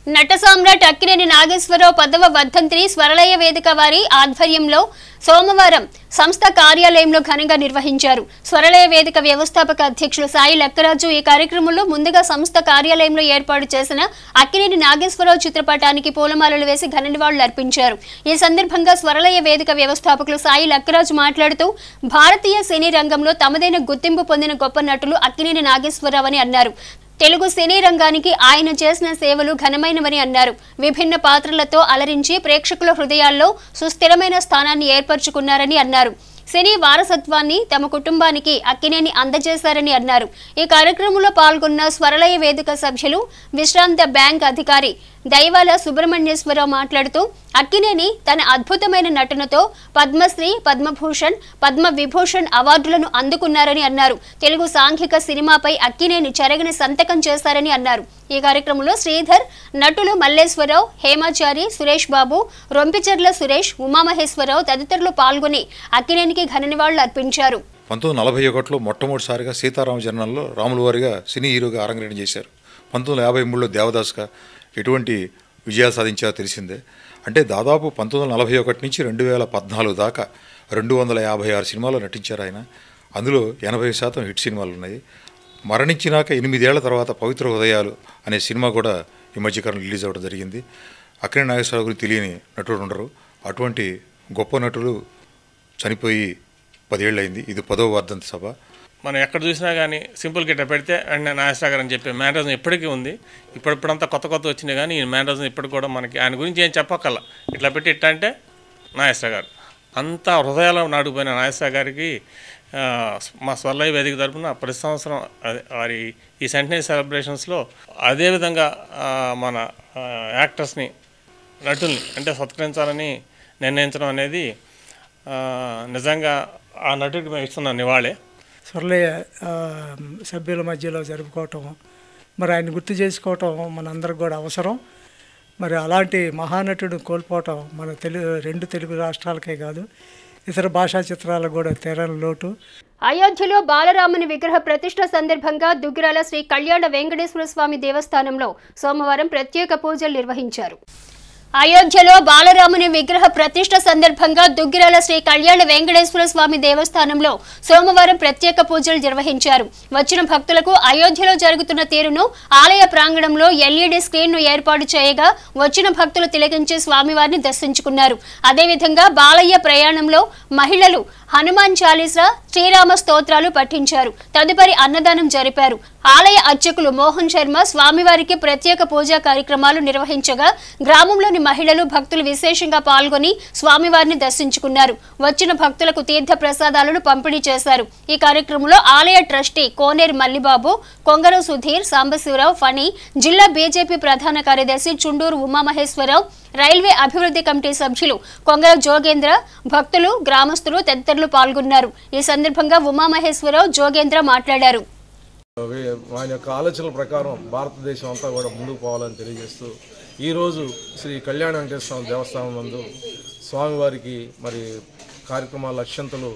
నట సామ్రాట్ అక్కినేని నాగేశ్వరరావు 10వ వర్ధంతిని స్వరలయ వేదిక వారి ఆధ్వర్యంలో సోమవారం సంస్థ కార్యాలయంలో ఘనంగా నిర్వహించారు. స్వరలయ వేదిక వ్యవస్థాపక అధ్యక్షులు సాయి లక్కరాజు ఈ కార్యక్రమంలో ముందుగా సంస్థ కార్యాలయంలో ఏర్పాటు చేసిన అక్కినేని నాగేశ్వరరావు చిత్రపటానికి పూలమాలలు వేసి ఘన నివాళులు అర్పించారు. ఈ సందర్భంగా స్వరలయ వేదిక వ్యవస్థాపకులు సాయి లక్కరాజు మాట్లాడుతూ భారతీయ సినీ రంగంలో తమదైన గుర్తింపు పొందిన గొప్ప నటులు అక్కినేని నాగేశ్వరరావు అని అన్నారు. తెలుగు సినీ రంగానికి ఆయన చేసిన సేవలు ఘనమైనవని అన్నారు. విభిన్న పాత్రలతో అలరించి ప్రేక్షకుల హృదయాల్లో సుస్థిరమైన స్థానాన్ని ఏర్పరచుకున్నారని అన్నారు. సినీ వారసత్వాన్ని తమ కుటుంబానికి అక్కినేని అందజేశారని అన్నారు. ఈ కార్యక్రమంలో పాల్గొన్న స్వరలయ వేదిక సభ్యులు విశ్రాంత బ్యాంక్ అధికారి దైవాల సుబ్రహ్మణ్యేశ్వరరావు మాట్లాడుతూ అక్కినేని తన అద్భుతమైన నటనతో పద్మశ్రీ, పద్మభూషణ్, పద్మవిభూషణ్ అవార్డులను అందుకున్నారని అన్నారు. తెలుగు సాంఘిక సినిమాపై అక్కినేని చెరగని సంతకం చేశారని అన్నారు. ఈ కార్యక్రమంలో శ్రీధర్, నటులు మల్లేశ్వరరావు, హేమాచారి, సురేష్ బాబు, రొంపిచెర్ల సురేష్, ఉమామహేశ్వరరావు తదితరులు పాల్గొని అక్కినేనికి ఘన నివాళులు అర్పించారు. 1941లో మొట్టమొదటిసారిగా సీతారామ జననంలో రాముల వారిగా సినీ హీరోగా అరంగేట్రం చేశారు. 1953లో దేవదాస్గా ఎటువంటి విజయాలు సాధించారో తెలిసిందే. అంటే దాదాపు 1941 నుంచి 2014 దాకా 256 సినిమాల్లో నటించారు ఆయన. అందులో 80% హిట్ సినిమాలు ఉన్నాయి. మరణించినాక 8 ఏళ్ల తర్వాత పవిత్ర హృదయాలు అనే సినిమా కూడా ఈ మధ్యకాలంలో రిలీజ్ అవ్వడం జరిగింది. అక్కినేని నాగేశ్వరరావు గురించి తెలియని నటుడు ఉండరు. అటువంటి గొప్ప నటుడు చనిపోయి 10 ఏళ్ళు అయింది. ఇది 10వ వర్ధంతి సభ. మనం ఎక్కడ చూసినా కానీ సింపుల్ గిట్ట పెడితే అండ్ నాగేశ్వరరావు అని చెప్పే మేనరిజం ఎప్పటికీ ఉంది. ఇప్పుడంతా కొత్త వచ్చినాయి కానీ ఈ మేనరిజం ఇప్పటికి కూడా మనకి ఆయన గురించి ఏం చెప్పక్కల్లా. ఇట్లా పెట్టి ఇట్లా అంటే నాగేశ్వరరావు గారు అంతా హృదయాల్లో నాటుకుపోయిన నాగేశ్వరరావు గారికి మా స్వర్లయ వేదిక తరపున ప్రతి సంవత్సరం వారి ఈ సెంటనరీ సెలబ్రేషన్స్లో అదేవిధంగా మన యాక్టర్స్ని నటుల్ని అంటే సత్కరించాలని నిర్ణయించడం అనేది నిజంగా ఆ నటుడికి మేము ఇస్తున్న నివాళే. స్వర్లయ సభ్యుల మధ్యలో జరుపుకోవటం, మరి ఆయన గుర్తు చేసుకోవటం మనందరికి కూడా అవసరం. మరి అలాంటి మహానటుడు కోల్పోవటం మన రెండు తెలుగు రాష్ట్రాలకే కాదు, ఇతర భాషా చిత్రాలకు కూడా తీరని లోటు. అయోధ్యలో బాలరాముని విగ్రహ ప్రతిష్ఠ సందర్భంగా దుగ్గిరాల శ్రీ కళ్యాణ వెంకటేశ్వర స్వామి దేవస్థానంలో సోమవారం ప్రత్యేక పూజలు నిర్వహించారు. అయోధ్యలో బాలరాముని విగ్రహ ప్రతిష్ఠ సందర్భంగా దుగ్గిరాల శ్రీ కళ్యాణ వెంకటేశ్వర స్వామి దేవస్థానంలో సోమవారం ప్రత్యేక పూజలు నిర్వహించారు. వచ్చిన భక్తులకు అయోధ్యలో జరుగుతున్న తీరును ఆలయ ప్రాంగణంలో ఎల్ఈడి స్క్రీన్ ను ఏర్పాటు చేయగా వచ్చిన భక్తులు తిలకించి స్వామివారిని దర్శించుకున్నారు. అదేవిధంగా బాలయ్య ప్రయాణంలో మహిళలు హనుమాన్ చాలీసా, శ్రీరామ స్తోత్రాలు పఠించారు. తదుపరి అన్నదానం జరిపారు. ఆలయ అర్చకులు మోహన్ శర్మ స్వామివారికి ప్రత్యేక పూజా కార్యక్రమాలు నిర్వహించగా గ్రామంలోని మహిళలు భక్తులు విశేషంగా పాల్గొని స్వామివారిని దర్శించుకున్నారు. వచ్చిన భక్తులకు తీర్థ ప్రసాదాలను పంపిణీ చేశారు. ఈ కార్యక్రమంలో ఆలయ ట్రస్టీ కోనేరు మల్లిబాబు, కొంగర సుధీర్, సాంబశివరావు, ఫణి, జిల్లా బీజేపీ ప్రధాన కార్యదర్శి చుండూరు ఉమామహేశ్వరరావు, రైల్వే అభివృద్ధి కమిటీ సభ్యులు కొంగర జోగేంద్ర, భక్తులు, గ్రామస్తులు తదితరులు పాల్గొన్నారు. ఈ సందర్భంగా ఉమామహేశ్వరరావు, జోగేంద్ర మాట్లాడారు. ఆయన యొక్క ఆలోచనల ప్రకారం భారతదేశం అంతా కూడా ముందుకు పోవాలని తెలియజేస్తూ ఈరోజు శ్రీ కళ్యాణ వెంకటేశ్వర దేవస్థానం నందు స్వామివారికి మరి కార్యక్రమాల అక్షంతలు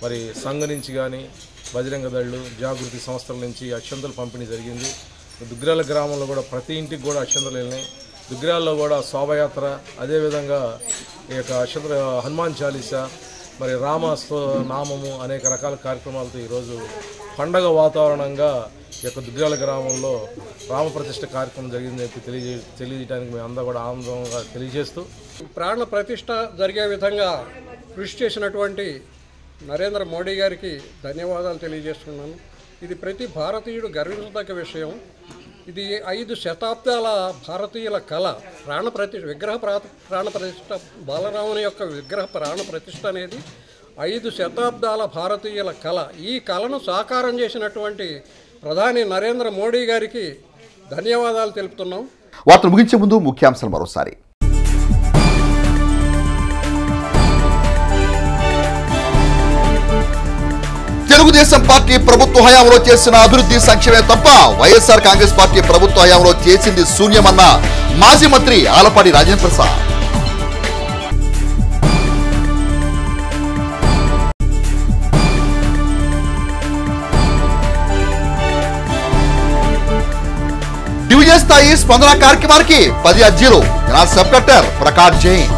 మరి సంఘ నుంచి కానీ బజరంగ దళ్ళు, జాగృతి సంస్థల నుంచి అక్షంతలు పంపిణీ జరిగింది. దుగ్గిరాల గ్రామంలో కూడా ప్రతి ఇంటికి కూడా అక్షంతలు వెళ్ళినాయి. దుగ్గిరాల్లో కూడా శోభయాత్ర, అదేవిధంగా ఈ యొక్క అక్షంతల హనుమాన్ చాలీసా, మరి నామము అనేక రకాల కార్యక్రమాలతో ఈరోజు పండగ వాతావరణంగా ఈ యొక్క దుగ్గిరాల గ్రామంలో రామ ప్రతిష్ఠ కార్యక్రమం జరిగిందని చెప్పి తెలియజేయడానికి మేము అందరూ కూడా ఆనందంగా తెలియజేస్తూ ప్రాణ ప్రతిష్ఠ జరిగే విధంగా కృషి చేసినటువంటి నరేంద్ర మోడీ గారికి ధన్యవాదాలు తెలియజేస్తున్నాను. ఇది ప్రతి భారతీయుడు గర్వించదగ్గ విషయం. ఇది 5 శతాబ్దాల భారతీయుల కళ. విగ్రహ ప్రాణ ప్రతిష్ఠ, బాలరాముని యొక్క విగ్రహ ప్రాణ ప్రతిష్ఠ అనేది 5 శతాబ్దాల భారతీయుల కళ. ఈ కళను సాకారం చేసినటువంటి ప్రధాని నరేంద్ర మోడీ గారికి ధన్యవాదాలు తెలుపుతున్నాం. వార్తలు ముగించే ముందు ముఖ్యాంశాలు మరోసారి. తెలుగుదేశం పార్టీ ప్రభుత్వ హయాంలో చేసిన అభివృద్ధి సంక్షేమే తప్ప వైఎస్ఆర్ కాంగ్రెస్ పార్టీ ప్రభుత్వ హయాంలో చేసింది శూన్యమన్న మాజీ మంత్రి ఆలపాటి రాజేంద్ర ప్రసాద్. డివిజన్ స్థాయి స్పందన కార్యక్రమానికి 10 అర్జీలు. Sub collector Prakash Jain.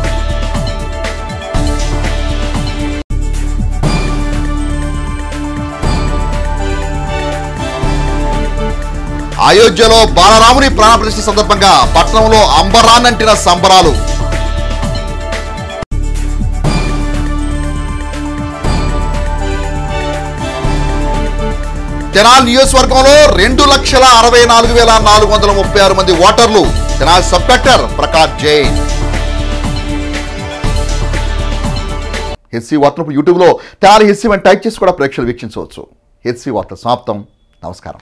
అయోధ్యలో బాలరాముని ప్రాణప్రతిష్ఠ సందర్భంగా పట్టణంలో అంబరాన్నంటిన సంబరాలు. తెనాలి నియోజకవర్గంలో 2,64,436 మంది ఓటర్లు. Tenali sub collector Prakash Jain. HC వార్తలు యూట్యూబ్లో తెనాలి హెచ్సి అని టైప్ చేసి కూడా ప్రేక్షకులు వీక్షించవచ్చు. హెచ్సి వార్త సమాప్తం. నమస్కారం.